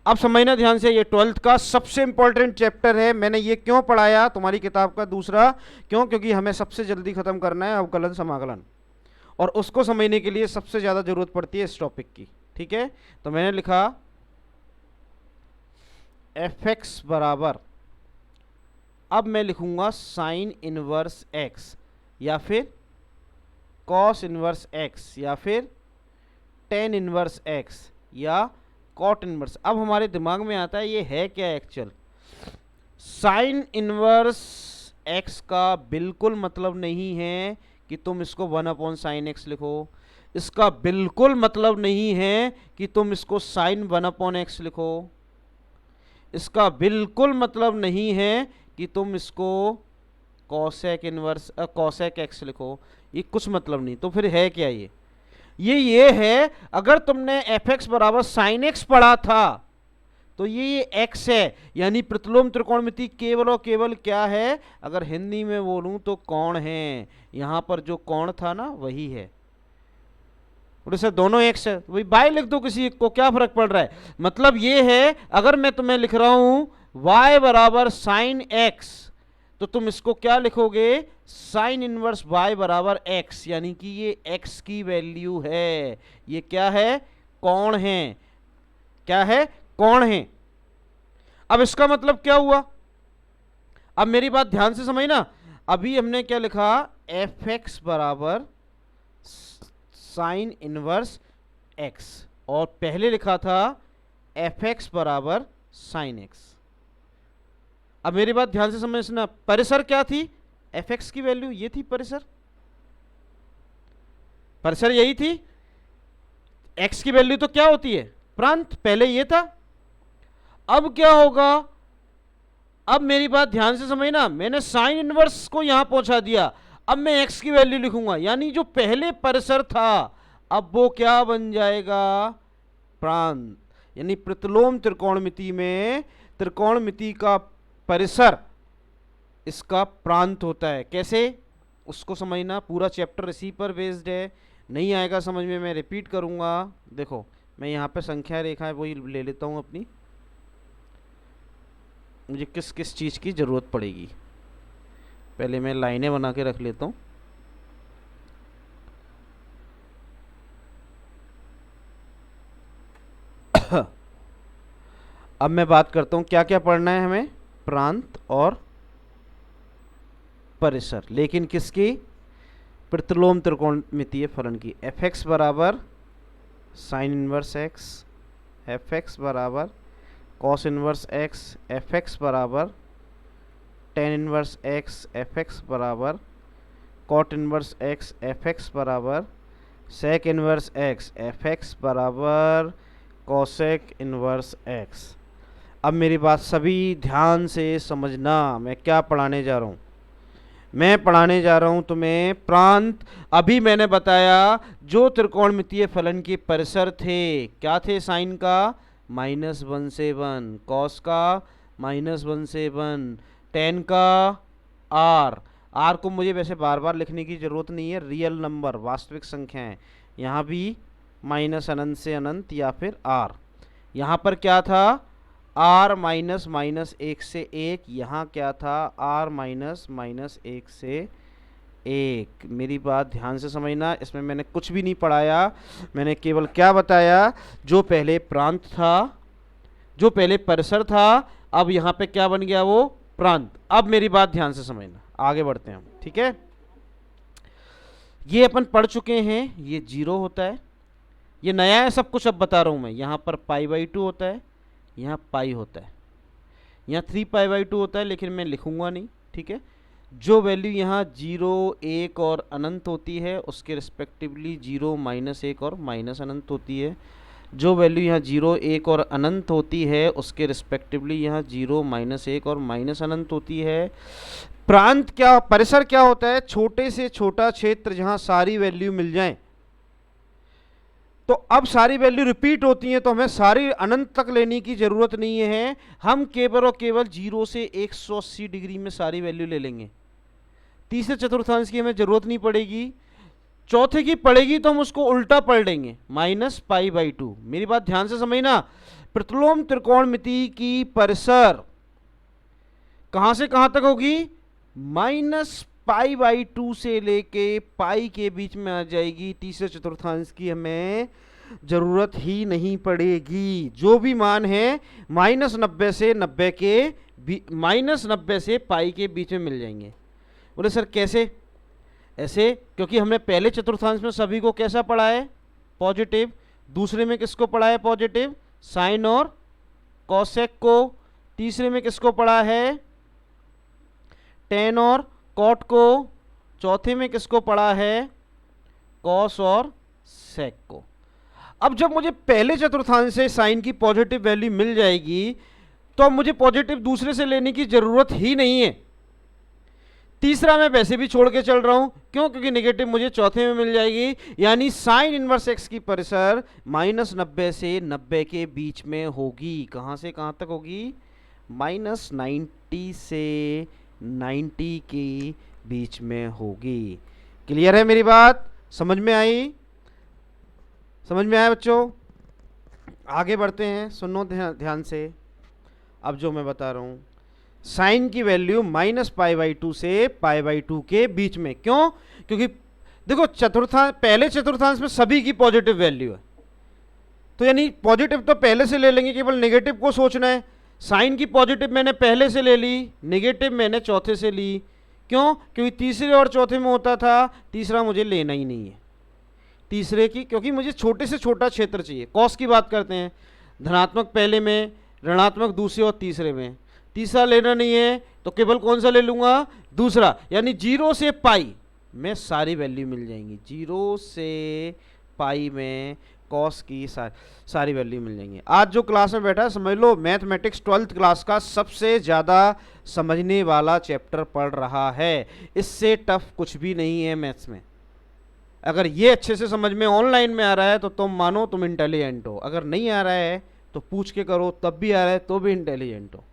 अब समझना ध्यान से, ये 12th का सबसे इंपॉर्टेंट चैप्टर है। मैंने ये क्यों पढ़ाया तुम्हारी किताब का दूसरा, क्यों, क्योंकि हमें सबसे जल्दी खत्म करना है अवकलन समाकलन, और उसको समझने के लिए सबसे ज्यादा जरूरत पड़ती है इस टॉपिक की, ठीक है। तो मैंने लिखा fx बराबर, अब मैं लिखूंगा साइन इनवर्स x, या फिर कॉस इनवर्स x, या फिर टेन इनवर्स x, या कॉट इनवर्स। अब हमारे दिमाग में आता है ये है क्या एक्चुअल। साइन इनवर्स x का बिल्कुल मतलब नहीं है कि तुम इसको 1/sin x लिखो, इसका बिल्कुल मतलब नहीं है कि तुम इसको sin 1/x लिखो, इसका बिल्कुल मतलब नहीं है कि तुम इसको cosec इनवर्स cosec x लिखो, ये कुछ मतलब नहीं। तो फिर है क्या ये है, अगर तुमने fx बराबर sin x पढ़ा था तो ये x है, यानी प्रतिलोम त्रिकोणमिति केवल और केवल क्या है, अगर हिंदी में बोलूं तो कोण है। यहां पर जो कोण था ना वही है, और इसे दोनों x है, वही बाय लिख दो, किसी एक को क्या फर्क पड़ रहा है। मतलब ये है, अगर मैं तुम्हें लिख रहा हूं y बराबर साइन x, तो तुम इसको क्या लिखोगे, साइन इनवर्स y बराबर x, यानी कि ये x की वैल्यू है, ये क्या है, कोण है, क्या है, कोण है। अब इसका मतलब क्या हुआ, अब मेरी बात ध्यान से समझना। अभी हमने क्या लिखा, fx बराबर साइन इनवर्स x, और पहले लिखा था fx बराबर साइन x। अब मेरी बात ध्यान से समझना, परिसर क्या थी, fx की वैल्यू ये थी, परिसर परिसर यही थी। x की वैल्यू तो क्या होती है, प्रांत, पहले ये था। अब क्या होगा, अब मेरी बात ध्यान से समझना, मैंने साइन इनवर्स को यहां पहुंचा दिया, अब मैं x की वैल्यू लिखूंगा, यानी जो पहले परिसर था अब वो क्या बन जाएगा, प्रांत। यानी प्रतिलोम त्रिकोणमिति में त्रिकोणमिति का परिसर इसका प्रांत होता है। कैसे, उसको समझना, पूरा चैप्टर इसी पर बेस्ड है। नहीं आएगा समझ में, मैं रिपीट करूंगा। देखो मैं यहाँ पे संख्या रेखा वही ले लेता हूँ अपनी, मुझे किस किस चीज़ की ज़रूरत पड़ेगी, पहले मैं लाइनें बना के रख लेता हूँ। अब मैं बात करता हूँ क्या क्या पढ़ना है हमें, प्रांत और परिसर, लेकिन किसकी, प्रतिलोम त्रिकोणमितीय फलन की। fx बराबर साइन इनवर्स x, fx बराबर कॉस इनवर्स x, fx बराबर टेन इनवर्स x, fx बराबर कॉट इनवर्स x, fx बराबर सेक इनवर्स x, fx बराबर कॉसेक इनवर्स x। अब मेरी बात सभी ध्यान से समझना, मैं क्या पढ़ाने जा रहा हूँ। मैं पढ़ाने जा रहा हूं तुम्हें प्रांत। अभी मैंने बताया जो त्रिकोणमितीय फलन के परिसर थे, क्या थे? साइन का -1 से 1, कॉस का -1 से 1, टेन का आर। आर को मुझे वैसे बार बार लिखने की जरूरत नहीं है, रियल नंबर वास्तविक संख्याएं। यहाँ भी माइनस अनंत से अनंत या फिर आर। यहाँ पर क्या था? आर माइनस माइनस 1 से 1। यहाँ क्या था? आर माइनस माइनस 1 से 1। मेरी बात ध्यान से समझना, इसमें मैंने कुछ भी नहीं पढ़ाया, मैंने केवल क्या बताया, जो पहले प्रांत था, जो पहले परिसर था, अब यहाँ पे क्या बन गया? वो प्रांत। अब मेरी बात ध्यान से समझना, आगे बढ़ते हैं हम, ठीक है। ये अपन पढ़ चुके हैं, ये 0 होता है, ये नया है सब कुछ, अब बता रहा हूँ मैं। यहाँ पर π/2 होता है, यहाँ पाई होता है, यहाँ 3π/2 होता है, लेकिन मैं लिखूंगा नहीं, ठीक है। जो वैल्यू यहाँ 0, 1 और अनंत होती है उसके रिस्पेक्टिवली 0, -1 और माइनस अनंत होती है। जो वैल्यू यहाँ 0, 1 और अनंत होती है उसके रिस्पेक्टिवली यहाँ 0, -1 और माइनस अनंत होती है। प्रांत क्या, परिसर क्या होता है? छोटे से छोटा क्षेत्र जहां सारी वैल्यू मिल जाए। तो अब सारी वैल्यू रिपीट होती हैं तो हमें सारी अनंत तक लेने की जरूरत नहीं है, हम केवल और केवल 0 से 180 डिग्री में सारी वैल्यू ले लेंगे। तीसरे चतुर्थांश की हमें जरूरत नहीं पड़ेगी, चौथे की पड़ेगी तो हम उसको उल्टा पढ़ लेंगे, -π/2। मेरी बात ध्यान से समझना, प्रतिलोम त्रिकोणमिति की परिसर कहां से कहां तक होगी? -π/2 से लेके पाई के बीच में आ जाएगी। तीसरे चतुर्थांश की हमें जरूरत ही नहीं पड़ेगी। जो भी मान है -90 से 90 के -90 से पाई के बीच में मिल जाएंगे। बोले सर कैसे? ऐसे, क्योंकि हमने पहले चतुर्थांश में सभी को कैसा पढ़ा है? पॉजिटिव। दूसरे में किसको पढ़ा है? पॉजिटिव, साइन और कॉसेक को। तीसरे में किसको पढ़ा है? टेन और कॉट को। चौथे में किसको पढ़ा है? कॉस और सेक को। अब जब मुझे पहले चतुर्थांश से साइन की पॉजिटिव वैल्यू मिल जाएगी तो अब मुझे पॉजिटिव दूसरे से लेने की जरूरत ही नहीं है। तीसरा मैं वैसे भी छोड़ के चल रहा हूं, क्यों? क्योंकि नेगेटिव मुझे चौथे में मिल जाएगी, यानी साइन इनवर्स एक्स की परिसर -90 से 90 के बीच में होगी। कहां से कहां तक होगी? -90 से 90 के बीच में होगी। क्लियर है मेरी बात? समझ में आई? समझ में आया बच्चों? आगे बढ़ते हैं, सुनो ध्यान से। अब जो मैं बता रहा हूं, साइन की वैल्यू -π/2 से π/2 के बीच में। क्यों? क्योंकि देखो चतुर्थांश, पहले चतुर्थांश में सभी की पॉजिटिव वैल्यू है, तो यानी पॉजिटिव तो पहले से ले लेंगे, केवल नेगेटिव को सोचना है। साइन की पॉजिटिव मैंने पहले से ले ली, नेगेटिव मैंने चौथे से ली। क्यों? क्योंकि तीसरे और चौथे में होता था, तीसरा मुझे लेना ही नहीं है तीसरे की, क्योंकि मुझे छोटे से छोटा क्षेत्र चाहिए। कॉस की बात करते हैं, धनात्मक पहले में, ऋणात्मक दूसरे और तीसरे में। तीसरा लेना नहीं है तो केवल कौन सा ले लूंगा? दूसरा, यानी 0 से पाई में सारी वैल्यू मिल जाएंगी। 0 से पाई में कॉस की सारी वैल्यू मिल जाएंगी। आज जो क्लास में बैठा है समझ लो मैथमेटिक्स 12th क्लास का सबसे ज़्यादा समझने वाला चैप्टर पढ़ रहा है। इससे टफ कुछ भी नहीं है मैथ्स में। अगर ये अच्छे से समझ में ऑनलाइन में आ रहा है तो तुम मानो तुम इंटेलिजेंट हो, अगर नहीं आ रहा है तो पूछ के करो, तब भी आ रहा है तो भी इंटेलिजेंट हो।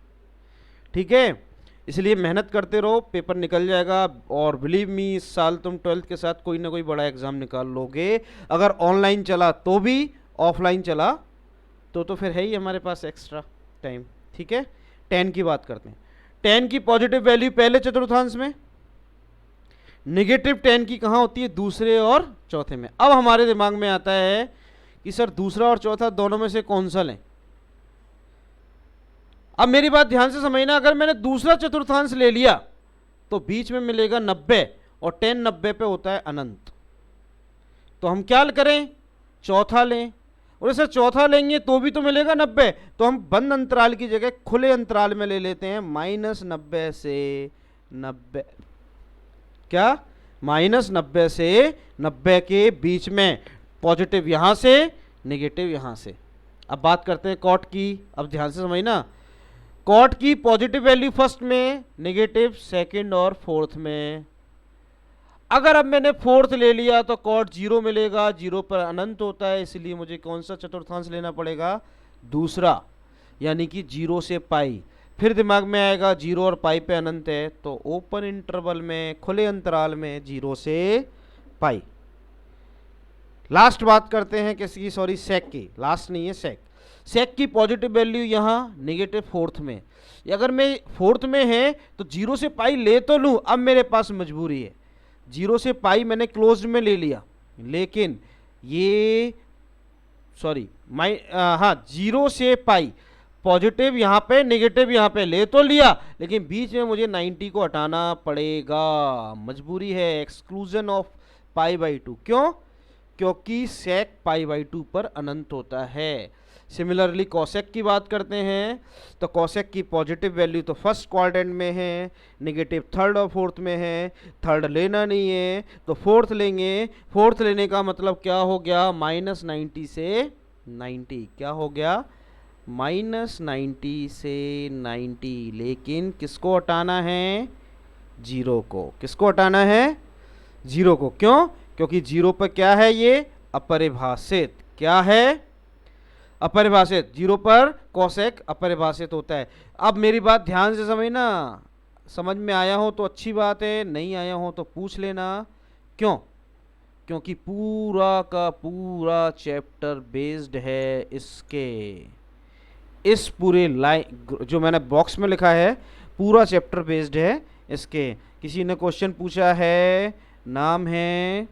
ठीक है, इसलिए मेहनत करते रहो, पेपर निकल जाएगा। और बिलीव मी, इस साल तुम 12th के साथ कोई ना कोई बड़ा एग्जाम निकाल लोगे। अगर ऑनलाइन चला तो भी, ऑफलाइन चला तो फिर है ही हमारे पास एक्स्ट्रा टाइम। ठीक है, 10 की बात करते हैं। 10 की पॉजिटिव वैल्यू पहले चतुर्थांश में, नेगेटिव 10 की कहाँ होती है? दूसरे और चौथे में। अब हमारे दिमाग में आता है कि सर दूसरा और चौथा दोनों में से कौन सा लें? अब मेरी बात ध्यान से समझना, अगर मैंने दूसरा चतुर्थांश ले लिया तो बीच में मिलेगा 90 और 10 90 पे होता है अनंत। तो हम क्या करें? चौथा लें। और सर चौथा लेंगे तो भी तो मिलेगा 90, तो हम बंद अंतराल की जगह खुले अंतराल में ले लेते हैं -90 से 90। क्या? -90 से 90 के बीच में, पॉजिटिव यहां से, नेगेटिव यहां से। अब बात करते हैं कॉट की। अब ध्यान से समझना, कॉट की पॉजिटिव वैल्यू फर्स्ट में, नेगेटिव सेकंड और फोर्थ में। अगर अब मैंने फोर्थ ले लिया तो कॉट 0 मिलेगा, 0 पर अनंत होता है, इसलिए मुझे कौन सा चतुर्थांश लेना पड़ेगा, दूसरा, यानी कि 0 से पाई। फिर दिमाग में आएगा 0 और पाई पे अनंत है, तो ओपन इंटरवल में, खुले अंतराल में 0 से पाई। लास्ट बात करते हैं किसकी, सॉरी सेक की, लास्ट नहीं है सेक। सेक की पॉजिटिव वैल्यू यहाँ नेगेटिव फोर्थ में। अगर मैं फोर्थ में है तो 0 से पाई ले तो लूँ, अब मेरे पास मजबूरी है, 0 से पाई मैंने क्लोज्ड में ले लिया, लेकिन ये सॉरी हाँ 0 से पाई, पॉजिटिव यहाँ पे नेगेटिव यहाँ पे ले तो लिया, लेकिन बीच में मुझे 90 को हटाना पड़ेगा, मजबूरी है, एक्सक्लूजन ऑफ पाई बाई 2। क्यों? क्योंकि सेक पाई बाई 2 पर अनंत होता है। सिमिलरली कॉसेक की बात करते हैं, तो कॉसेक की पॉजिटिव वैल्यू तो फर्स्ट क्वाड्रेंट में है, नेगेटिव थर्ड और फोर्थ में है। थर्ड लेना नहीं है तो फोर्थ लेंगे। फोर्थ लेने का मतलब क्या हो गया, -90 से 90, क्या हो गया, -90 से 90। लेकिन किसको हटाना है, 0 को। किसको हटाना है, 0 को। क्यों? क्योंकि 0 पर क्या है, ये अपरिभाषित। क्या है, अपरिभाषित। 0 पर कॉसेक अपरिभाषित होता है। अब मेरी बात ध्यान से समझना, समझ में आया हो तो अच्छी बात है, नहीं आया हो तो पूछ लेना। क्यों? क्योंकि पूरा का पूरा चैप्टर बेस्ड है इसके, इस पूरे लाइन जो मैंने बॉक्स में लिखा है, पूरा चैप्टर बेस्ड है इसके। किसी ने क्वेश्चन पूछा है, नाम है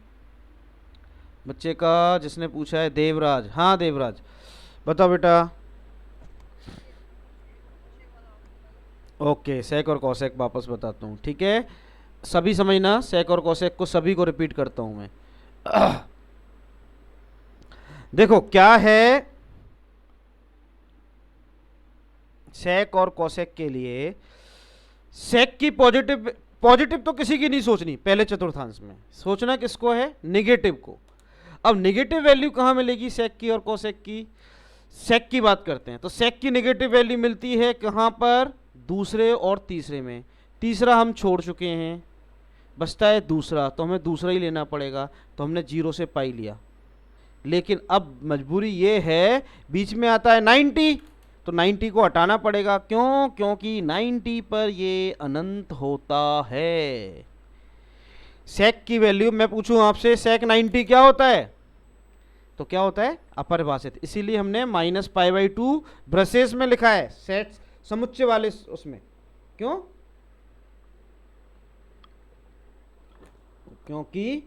बच्चे का जिसने पूछा है देवराज। हाँ देवराज, बताओ बेटा। ओके, सेक और कॉसेक वापस बताता हूँ, ठीक है, सभी समझना। सेक और कॉसेक को सभी को रिपीट करता हूँ मैं। देखो क्या है, सेक और कॉसेक के लिए, सेक की पॉजिटिव, पॉजिटिव तो किसी की नहीं सोचनी पहले चतुर्थांश में, सोचना किसको है, नेगेटिव को। अब नेगेटिव वैल्यू कहाँ मिलेगी सेक की और कोसेक की, सेक की बात करते हैं तो सेक की नेगेटिव वैल्यू मिलती है कहाँ पर, दूसरे और तीसरे में। तीसरा हम छोड़ चुके हैं, बचता है दूसरा, तो हमें दूसरा ही लेना पड़ेगा, तो हमने 0 से पाई लिया। लेकिन अब मजबूरी ये है, बीच में आता है 90, तो 90 को हटाना पड़ेगा। क्यों? क्योंकि 90 पर ये अनंत होता है। सेक की वैल्यू मैं पूछूं आपसे, सेक 90 क्या होता है, तो क्या होता है, अपरिभाषित। इसीलिए हमने -π/2 ब्रसेस में लिखा है, सेट समुच्चय वाले उसमें। क्यों? क्योंकि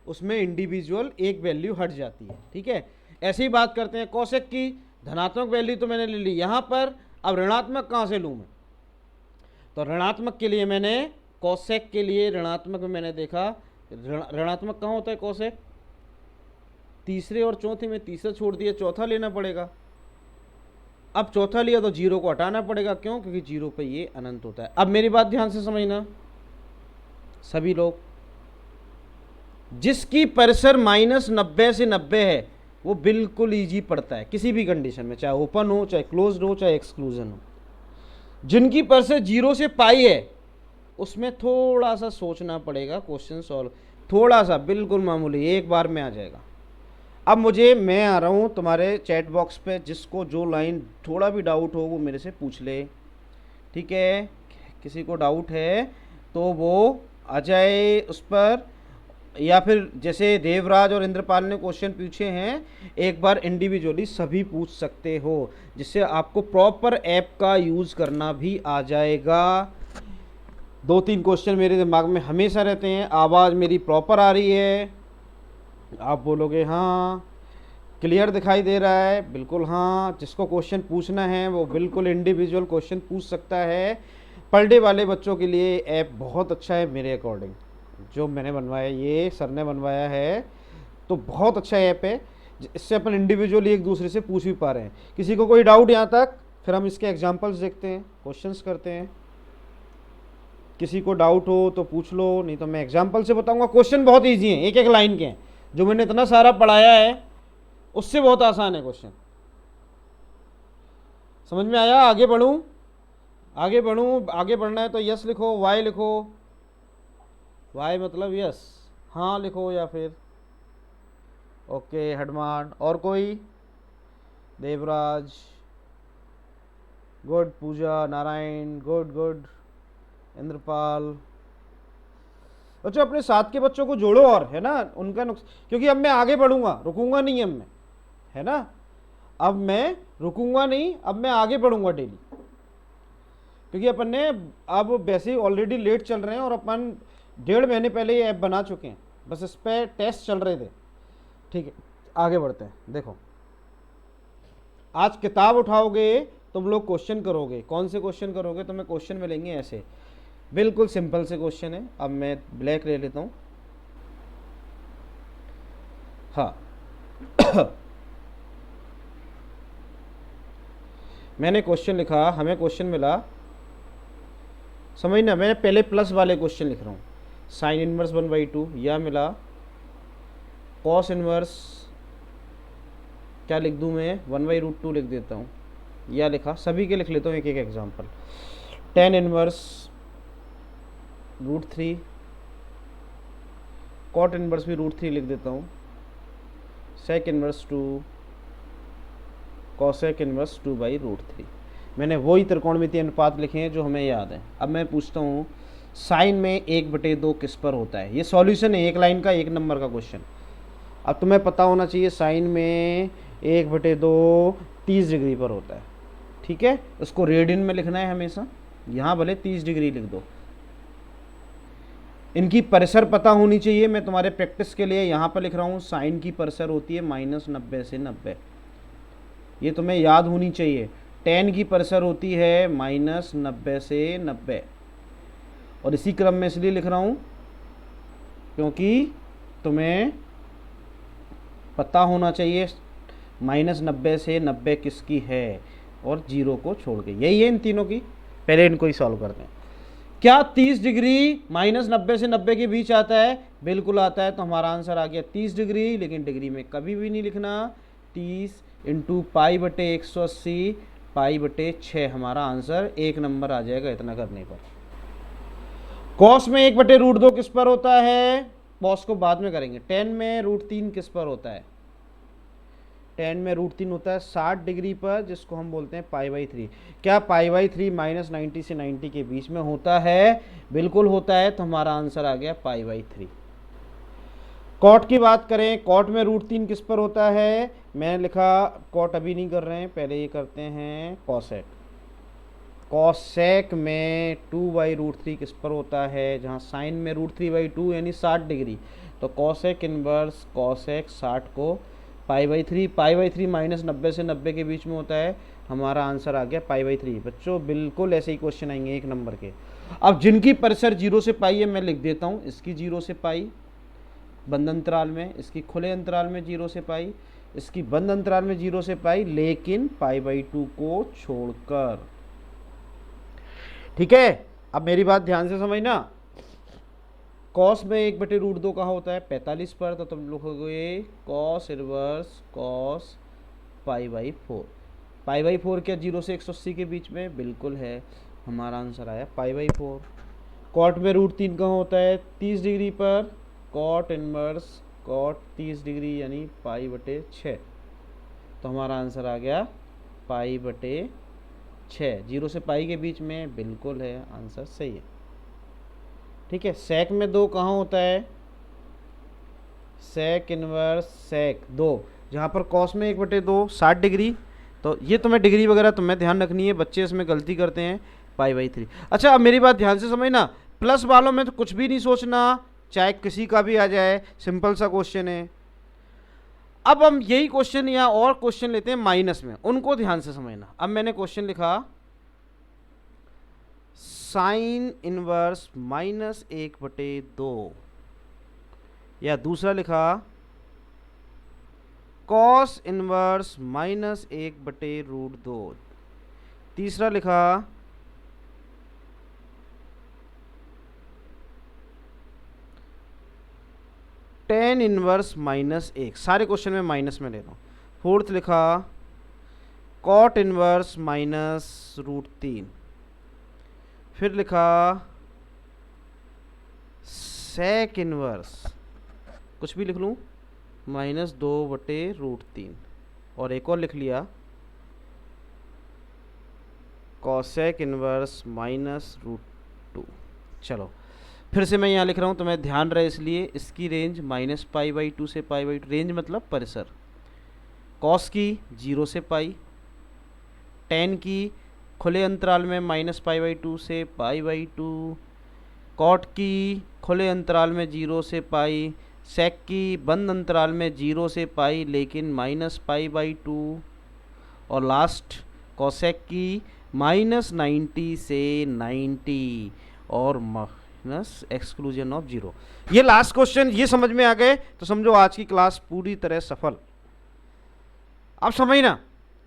उसमें इंडिविजुअल एक वैल्यू हट जाती है, ठीक है। ऐसे ही बात करते हैं कोसेक की, धनात्मक वैल्यू तो मैंने ले ली यहां पर, अब ऋणात्मक कहां से लूं मैं, तो ऋणात्मक के लिए मैंने कोसेक के लिए ऋणात्मक में मैंने देखा, ऋणात्मक कहां होता है कोसेक, तीसरे और चौथे में, तीसरा छोड़ दिया, चौथा लेना पड़ेगा। अब चौथा लिया तो 0 को हटाना पड़ेगा। क्यों? क्योंकि 0 पे ये अनंत होता है। अब मेरी बात ध्यान से समझना सभी लोग, जिसकी परिसर -90 से 90 है वो बिल्कुल इजी पड़ता है किसी भी कंडीशन में, चाहे ओपन हो, चाहे क्लोज्ड हो, चाहे एक्सक्लूजन हो। जिनकी परिसर 0 से पाई है उसमें थोड़ा सा सोचना पड़ेगा, क्वेश्चन सॉल्व थोड़ा सा, बिल्कुल मामूली, एक बार में आ जाएगा। अब मैं आ रहा हूँ तुम्हारे चैट बॉक्स पे, जिसको जो लाइन थोड़ा भी डाउट हो वो मेरे से पूछ ले, ठीक है। किसी को डाउट है तो वो आ जाए उस पर, या फिर जैसे देवराज और इंद्रपाल ने क्वेश्चन पूछे हैं, एक बार इंडिविजुअली सभी पूछ सकते हो, जिससे आपको प्रॉपर ऐप का यूज़ करना भी आ जाएगा। 2-3 क्वेश्चन मेरे दिमाग में हमेशा रहते हैं। आवाज़ मेरी प्रॉपर आ रही है, आप बोलोगे हाँ। क्लियर दिखाई दे रहा है, बिल्कुल हाँ। जिसको क्वेश्चन पूछना है वो बिल्कुल इंडिविजुअल क्वेश्चन पूछ सकता है। पर डे वाले बच्चों के लिए ऐप बहुत अच्छा है मेरे अकॉर्डिंग, जो मैंने बनवाया, ये सर ने बनवाया है, तो बहुत अच्छा ऐप है। इससे अपन इंडिविजुअली एक दूसरे से पूछ भी पा रहे हैं। किसी को कोई डाउट यहाँ तक, फिर हम इसके एग्जांपल्स देखते हैं, क्वेश्चंस करते हैं। किसी को डाउट हो तो पूछ लो, नहीं तो मैं एग्जांपल से बताऊंगा। क्वेश्चन बहुत ईजी हैं, एक एक लाइन के हैं, जो मैंने इतना सारा पढ़ाया है उससे बहुत आसान है क्वेश्चन। समझ में आया? आगे बढ़ूं? आगे बढ़ूं? आगे बढ़ना है तो यस लिखो, वाई लिखो, वाई मतलब यस, हाँ लिखो या फिर ओके हेडमान। और कोई? देवराज गुड, पूजा, नारायण गुड गुड, इंद्रपाल। बच्चों अपने साथ के बच्चों को जोड़ो और, है ना, उनका क्योंकि अब मैं आगे बढ़ूंगा, रुकूंगा नहीं अब मैं, है ना, अब मैं रुकूंगा नहीं, अब मैं आगे बढ़ूंगा डेली, क्योंकि अपन ने अब वैसे ही ऑलरेडी लेट चल रहे हैं और अपन 1.5 महीने पहले ये ऐप बना चुके हैं, बस इस पर टेस्ट चल रहे थे। ठीक है, आगे बढ़ते हैं। देखो आज किताब उठाओगे, तुम लोग क्वेश्चन करोगे। कौन से क्वेश्चन करोगे? तुम्हें क्वेश्चन मिलेंगे ऐसे, बिल्कुल सिंपल से क्वेश्चन है। अब मैं ब्लैक ले लेता हूँ। हाँ मैंने क्वेश्चन लिखा, हमें क्वेश्चन मिला, समझना, मैं पहले प्लस वाले क्वेश्चन लिख रहा हूँ। साइन इनवर्स 1/2 या मिला, कॉस इनवर्स क्या लिख दूँ मैं, 1/√2 लिख देता हूँ, या लिखा, सभी के लिख लेता हूँ एक एक example. Tan inverse √3, cot inverse भी √3 लिख देता हूँ, सेक इनवर्स 2, कॉसेक इनवर्स 2/√3। मैंने वही त्रिकोणमितीय अनुपात लिखे हैं जो हमें याद है। अब मैं पूछता हूँ साइन में 1/2 किस पर होता है? ये सॉल्यूशन है, एक लाइन का 1 नंबर का क्वेश्चन। अब तुम्हें पता होना चाहिए साइन में 1/2 30 डिग्री पर होता है। ठीक है, उसको रेडियन में लिखना है हमेशा, यहाँ भले 30 डिग्री लिख दो। इनकी परिसर पता होनी चाहिए। मैं तुम्हारे प्रैक्टिस के लिए यहाँ पर लिख रहा हूँ, साइन की परिसर होती है -90 से 90, ये तुम्हें याद होनी चाहिए। टेन की परिसर होती है -90 से 90, और इसी क्रम में इसलिए लिख रहा हूँ क्योंकि तुम्हें पता होना चाहिए -90 से 90 किसकी है, और 0 को छोड़ के। यही है इन तीनों की। पहले इनको ही सॉल्व करते हैं। क्या 30 डिग्री -90 से 90 के बीच आता है? बिल्कुल आता है। तो हमारा आंसर आ गया 30 डिग्री, लेकिन डिग्री में कभी भी नहीं लिखना। 30 × π/180 π/6 हमारा आंसर 1 नंबर आ जाएगा इतना करने पर। कॉस में 1/√2 किस पर होता है? कॉस को बाद में करेंगे। टेन में √3 किस पर होता है? टेन में √3 होता है 60 डिग्री पर, जिसको हम बोलते हैं π/3। क्या π/3 -90 से 90 के बीच में होता है? बिल्कुल होता है। तो हमारा आंसर आ गया π/3। कॉट की बात करें, कॉट में √3 किस पर होता है? मैंने लिखा, कॉट अभी नहीं कर रहे हैं, पहले ये करते हैं कॉसेक। कॉसेक में 2/√3 किस पर होता है? जहाँ साइन में √3/2 यानी 60 डिग्री, तो कॉसेक इनवर्स कॉसेक 60 को π/3, π/3 -90 से 90 के बीच में होता है। हमारा आंसर आ गया π/3। बच्चों बिल्कुल ऐसे ही क्वेश्चन आएंगे 1 नंबर के। अब जिनकी परिसर 0 से π है, मैं लिख देता हूँ, इसकी 0 से π बंद अंतराल में, इसकी खुले अंतराल में 0 से π, इसकी बंद अंतराल में 0 से π, लेकिन π/2 को छोड़कर। ठीक है, अब मेरी बात ध्यान से समझना। कॉस में 1/√2 कहाँ होता है? 45 पर। तो तुम लिखोगे कॉस इनवर्स कॉस π/4। π/4 क्या 0 से 180 के बीच में? बिल्कुल है। हमारा आंसर आया π/4। कॉट में √3 कहाँ होता है? 30 डिग्री पर। कॉट इनवर्स कॉट 30 डिग्री यानी π/6। तो हमारा आंसर आ गया π/6। 0 से π के बीच में, बिल्कुल है, आंसर सही है। ठीक है, सेक में 2 कहाँ होता है? सेक इनवर्स सेक 2, जहाँ पर कॉस में 1/2 60 डिग्री। तो ये तुम्हें डिग्री वगैरह तुम्हें ध्यान रखनी है, बच्चे इसमें गलती करते हैं, π/3। अच्छा, अब मेरी बात ध्यान से समझना। प्लस वालों में तो कुछ भी नहीं सोचना, चाहे किसी का भी आ जाए, सिंपल सा क्वेश्चन है। अब हम यही क्वेश्चन या और क्वेश्चन लेते हैं माइनस में, उनको ध्यान से समझना। अब मैंने क्वेश्चन लिखा, साइन इनवर्स -1/2, या दूसरा लिखा कॉस इनवर्स -1/√2, तीसरा लिखा tan इनवर्स -1। सारे क्वेश्चन में माइनस में ले रहा हूँ। फोर्थ लिखा कॉट इनवर्स माइनस √3, फिर लिखा सेक इनवर्स, कुछ भी लिख लूँ, -2/√3, और एक और लिख लिया कॉसेक इनवर्स -√2। चलो फिर से मैं यहाँ लिख रहा हूँ, तो मैं ध्यान रहे इसलिए, इसकी रेंज -π/2 से π/2, रेंज मतलब परिसर, कॉस की 0 से पाई, टेन की खुले अंतराल में -π/2 से π/2, कॉट की खुले अंतराल में 0 से पाई, सेक की बंद अंतराल में 0 से पाई लेकिन -π/2, और लास्ट कॉसेक की -90 से 90 और माइनस एक्सक्लूजन ऑफ 0। ये लास्ट क्वेश्चन ये समझ में आ गए तो समझो आज की क्लास पूरी तरह सफल। अब समझना,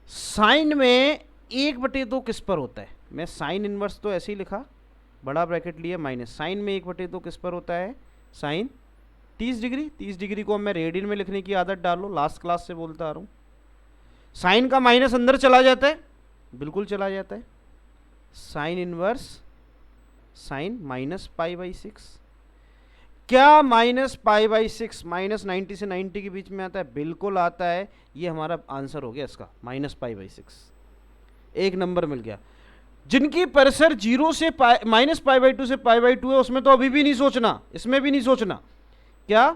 साइन में 1/2 किस पर होता है, मैं साइन इनवर्स तो ऐसे ही लिखा, बड़ा ब्रैकेट लिया माइनस, साइन में 1/2 किस पर होता है, साइन 30 डिग्री। 30 डिग्री को मैं रेडियन में लिखने की आदत डाल लो, लास्ट क्लास से बोलता आ रहा हूँ। साइन का माइनस अंदर चला जाता है, बिल्कुल चला जाता है, साइन इनवर्स साइन -π/6। क्या -π/6 -90 से 90 के बीच में आता है, बिल्कुल आता है, ये हमारा आंसर हो गया इसका, -π/6, एक नंबर मिल गया। जिनकी परिसर 0 से -π/2 से π/2 है उसमें तो अभी भी नहीं सोचना, इसमें भी नहीं सोचना, क्या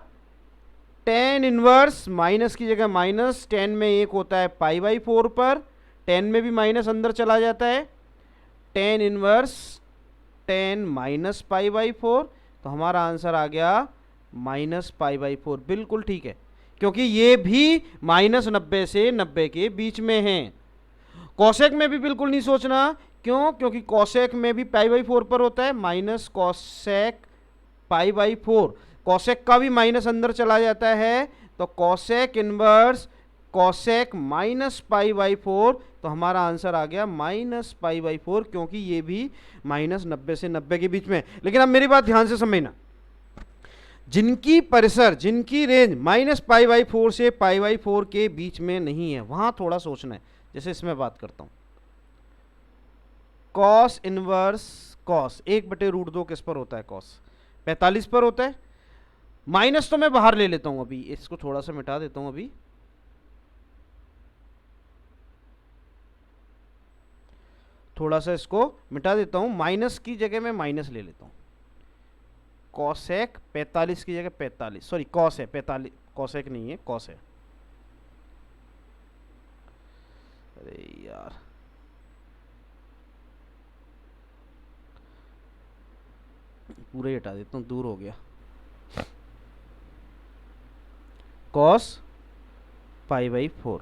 टेन इनवर्स माइनस की जगह माइनस, टेन में 1 होता है π/4 पर, टेन में भी माइनस अंदर चला जाता है, टेन इनवर्स टेन -π/4, तो हमारा आंसर आ गया -π/4, बिल्कुल ठीक है, क्योंकि ये भी -90 से 90 के बीच में है। कॉसेक में भी बिल्कुल नहीं सोचना, क्यों, क्योंकि कॉसेक में भी π/4 पर होता है, माइनस कॉसेक π/4, कॉसेक का भी माइनस अंदर चला जाता है, तो कॉसेक इनवर्स कॉसेक -π/4, तो हमारा आंसर आ गया -π/4, क्योंकि ये भी -90 से 90 के बीच में। लेकिन अब मेरी बात ध्यान से समझना, जिनकी परिसर जिनकी रेंज -π/4 से π/4 के बीच में नहीं है वहां थोड़ा सोचना है। जैसे इसमें बात करता हूं, कॉस इनवर्स कॉस 1/√2 किस पर होता है, कॉस 45 पर होता है। माइनस तो मैं बाहर ले लेता हूं, अभी इसको थोड़ा सा मिटा देता हूं, अभी थोड़ा सा इसको मिटा देता हूं, माइनस की जगह मैं माइनस ले लेता हूं, कॉसेक 45 की जगह 45, सॉरी कॉस है 45, कॉसेक नहीं है, कॉस है, अरे यार पूरा ही हटा देता हूं, दूर हो गया, कॉस π/4,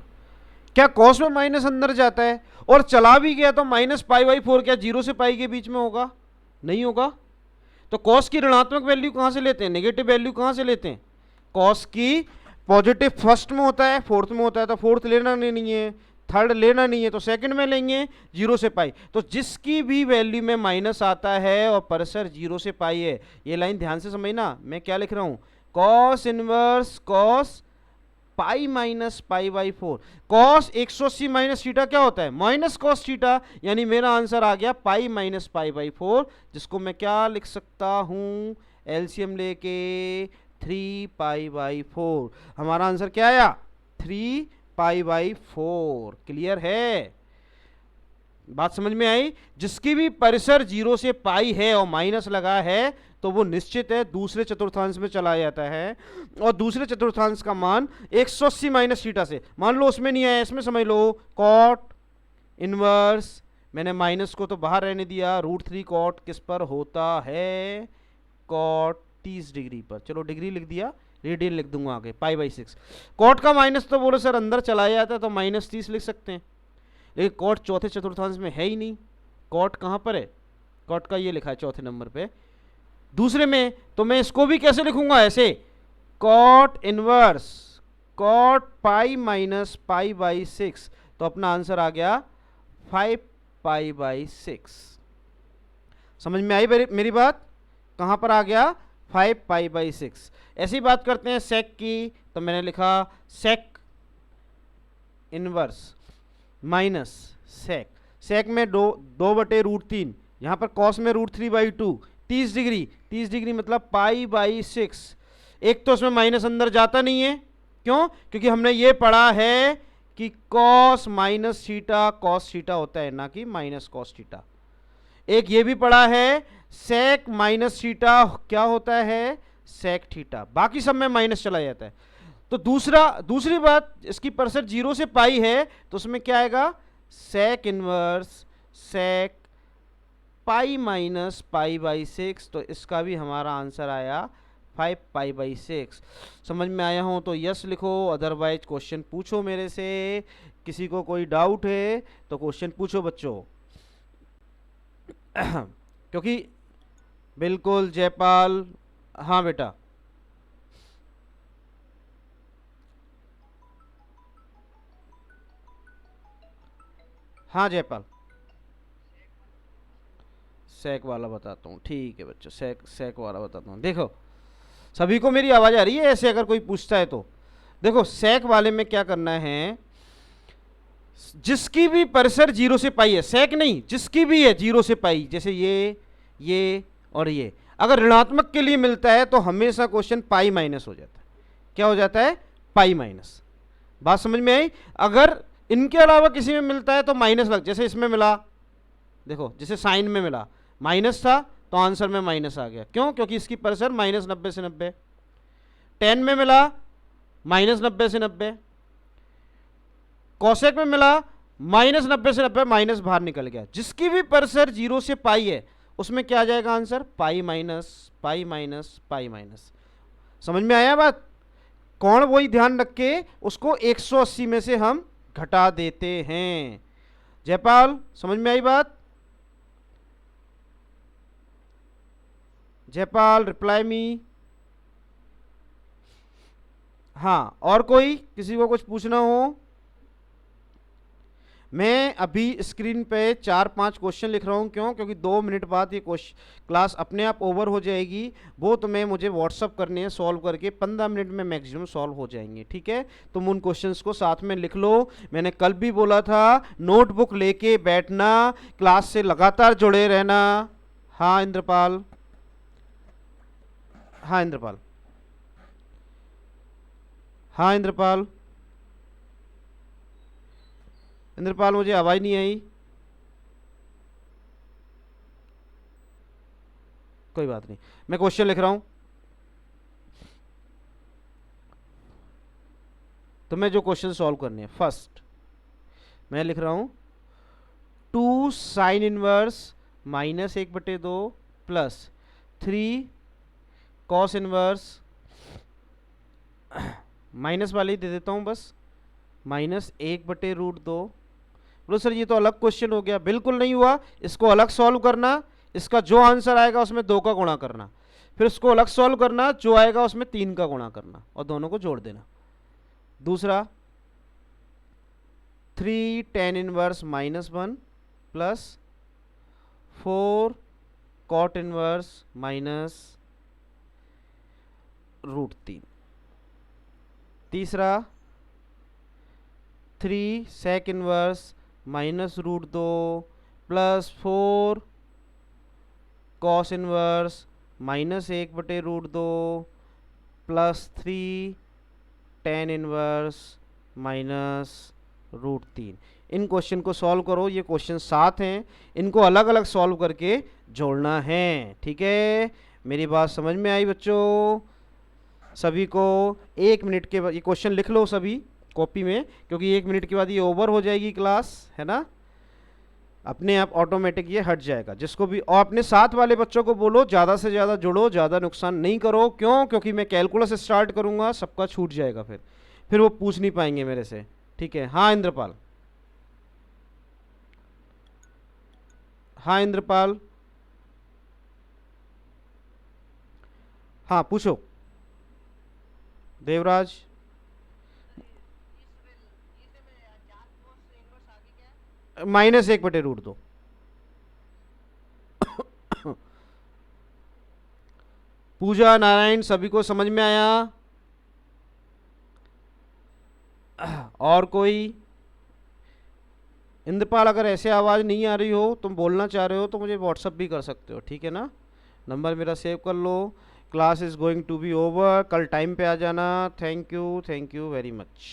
क्या कॉस में माइनस अंदर जाता है और चला भी गया तो -π/4 क्या 0 से पाई के बीच में होगा, नहीं होगा। तो कॉस की ऋणात्मक वैल्यू कहां से लेते हैं, नेगेटिव वैल्यू कहां से लेते हैं, कॉस की पॉजिटिव फर्स्ट में होता है, फोर्थ में होता है, तो फोर्थ लेना नहीं है, थर्ड लेना नहीं है, तो सेकंड में लेंगे 0 से पाई। तो जिसकी भी वैल्यू में माइनस आता है और परिसर 0 से पाई है, ये लाइन ध्यान से समझना, मैं क्या लिख रहा हूं, cos inverse cos pi minus π/4, cos 180 minus theta क्या होता है, माइनस कॉस थीटा, यानी मेरा आंसर आ गया पाई माइनस π/4, जिसको मैं क्या लिख सकता हूं, एलसीएम लेके 3π/4, हमारा आंसर क्या आया 3π/4। क्लियर है, बात समझ में आई। जिसकी भी परिसर 0 से पाई है और माइनस लगा है तो वो निश्चित है दूसरे चतुर्थांश में चला जाता है, और दूसरे चतुर्थांश का मान 180 माइनस थीटा से, मान लो उसमें नहीं आया, इसमें समझ लो कॉट इनवर्स, मैंने माइनस को तो बाहर रहने दिया, √3 कॉट किस पर होता है, कॉट 30 डिग्री पर, चलो डिग्री लिख दिया, रेडियन लिख दूंगा आगे π/6। कॉट का माइनस तो बोलो सर अंदर चला जाता है तो -30 लिख सकते हैं, लेकिन कॉट चौथे चतुर्थांश में है ही नहीं, कॉट कहाँ पर है, कॉट का ये लिखा है चौथे नंबर पे, दूसरे में, तो मैं इसको भी कैसे लिखूंगा, ऐसे cot inverse cot pi minus π/6, तो अपना आंसर आ गया 5π/6। समझ में आई मेरी बात, कहां पर आ गया 5π/6। ऐसी बात करते हैं सेक की, तो मैंने लिखा सेक इनवर्स माइनस सेक, सेक में 2/√3, यहाँ पर कॉस में √3/2, 30 डिग्री, 30 डिग्री मतलब π/6। एक तो इसमें माइनस अंदर जाता नहीं है, क्यों? क्योंकि हमने ये पढ़ा है कि cos minus theta cos theta होता है, ना कि माइनस कॉस थीटा। एक ये भी पढ़ा है सेक माइनस थीटा क्या होता है, सेक थीटा। बाकी सब में माइनस चला जाता है। तो दूसरी बात, इसकी परसेंट 0 से पाई है, तो उसमें क्या आएगा, सेक इनवर्स सेक π-π/6। तो इसका भी हमारा आंसर आया 5π/6। समझ में आया हो तो यस लिखो, अदरवाइज क्वेश्चन पूछो मेरे से। किसी को कोई डाउट है तो क्वेश्चन पूछो बच्चों। क्योंकि बिल्कुल जयपाल, हाँ बेटा, हाँ जयपाल, सेक वाला बताता हूँ। ठीक है बच्चों, सेक वाला बताता हूँ। देखो सभी को मेरी आवाज़ आ रही है? ऐसे अगर कोई पूछता है तो देखो, सेक वाले में क्या करना है, जिसकी भी परसर 0 से पाई है, सेक नहीं, जिसकी भी है 0 से पाई, जैसे ये और ये, अगर ऋणात्मक के लिए मिलता है तो हमेशा क्वेश्चन पाई माइनस हो जाता है। क्या हो जाता है? Pi minus. बात समझ में आई? अगर इनके अलावा किसी में मिलता है तो माइनस लग, जैसे इसमें मिला, देखो जैसे साइन में मिला माइनस था तो आंसर में माइनस आ गया। क्यों? क्योंकि इसकी परसेंट -90 से 90। 10 में मिला -90 से 90। कॉसेक में मिला -90 से 90, माइनस बाहर निकल गया। जिसकी भी परसेंट 0 से पाई है उसमें क्या आ जाएगा answer? Pi minus pi minus pi minus. समझ में आया बात? कौन वही ध्यान रख के उसको 180 में से हम घटा देते हैं। जयपाल समझ में आई बात? Jaipal reply me. हाँ, और कोई, किसी को कुछ पूछना हो? मैं अभी स्क्रीन पे 4-5 क्वेश्चन लिख रहा हूँ। क्यों? क्योंकि 2 मिनट बाद ये क्लास अपने आप ओवर हो जाएगी। वो तुम्हें मुझे व्हाट्सअप करने हैं, सॉल्व करके 15 मिनट में मैक्सिमम सॉल्व हो जाएंगे। ठीक है, तुम उन क्वेश्चंस को साथ में लिख लो। मैंने कल भी बोला था नोटबुक लेके बैठना, क्लास से लगातार जुड़े रहना। हाँ इंद्रपाल, हाँ इंद्रपाल, हाँ इंद्रपाल, इंद्रपाल मुझे आवाज़ नहीं आई। कोई बात नहीं, मैं क्वेश्चन लिख रहा हूं। तो मैं जो क्वेश्चन सॉल्व करने हैं, फर्स्ट मैं लिख रहा हूं 2 sine inverse -1/2 plus 3 cos inverse, minus वाले ही दे देता हूं बस, -1/√2। बोलो सर ये तो अलग क्वेश्चन हो गया। बिल्कुल नहीं हुआ, इसको अलग सॉल्व करना, इसका जो आंसर आएगा उसमें 2 का गुणा करना, फिर उसको अलग सॉल्व करना, जो आएगा उसमें 3 का गुणा करना और दोनों को जोड़ देना। दूसरा 3 tan inverse -1 plus 4 cot inverse -√3। तीसरा 3 sec inverse -√2 plus 4 cos inverse -1/√2 plus 3 tan inverse -√3। इन क्वेश्चन को सॉल्व करो। ये क्वेश्चन 7 हैं, इनको अलग अलग सॉल्व करके जोड़ना है। ठीक है, मेरी बात समझ में आई बच्चों? सभी को 1 मिनट के बाद ये क्वेश्चन लिख लो सभी कॉपी में, क्योंकि 1 मिनट के बाद ये ओवर हो जाएगी क्लास, है ना? अपने आप ऑटोमेटिक ये हट जाएगा। जिसको भी, और अपने साथ वाले बच्चों को बोलो ज़्यादा से ज़्यादा जुड़ो, ज़्यादा नुकसान नहीं करो। क्यों? क्योंकि मैं कैलकुलस स्टार्ट करूँगा, सबका छूट जाएगा, फिर वो पूछ नहीं पाएंगे मेरे से। ठीक है, हाँ इंद्रपाल, हाँ इंद्रपाल, हाँ पूछो देवराज। -1/√2। पूजा नारायण सभी को समझ में आया? और कोई? इंद्रपाल, अगर ऐसे आवाज़ नहीं आ रही हो, तुम बोलना चाह रहे हो, तो मुझे व्हाट्सअप भी कर सकते हो, ठीक है ना? नंबर मेरा सेव कर लो। Class is going to be over, कल टाइम पे आ जाना। Thank you very much.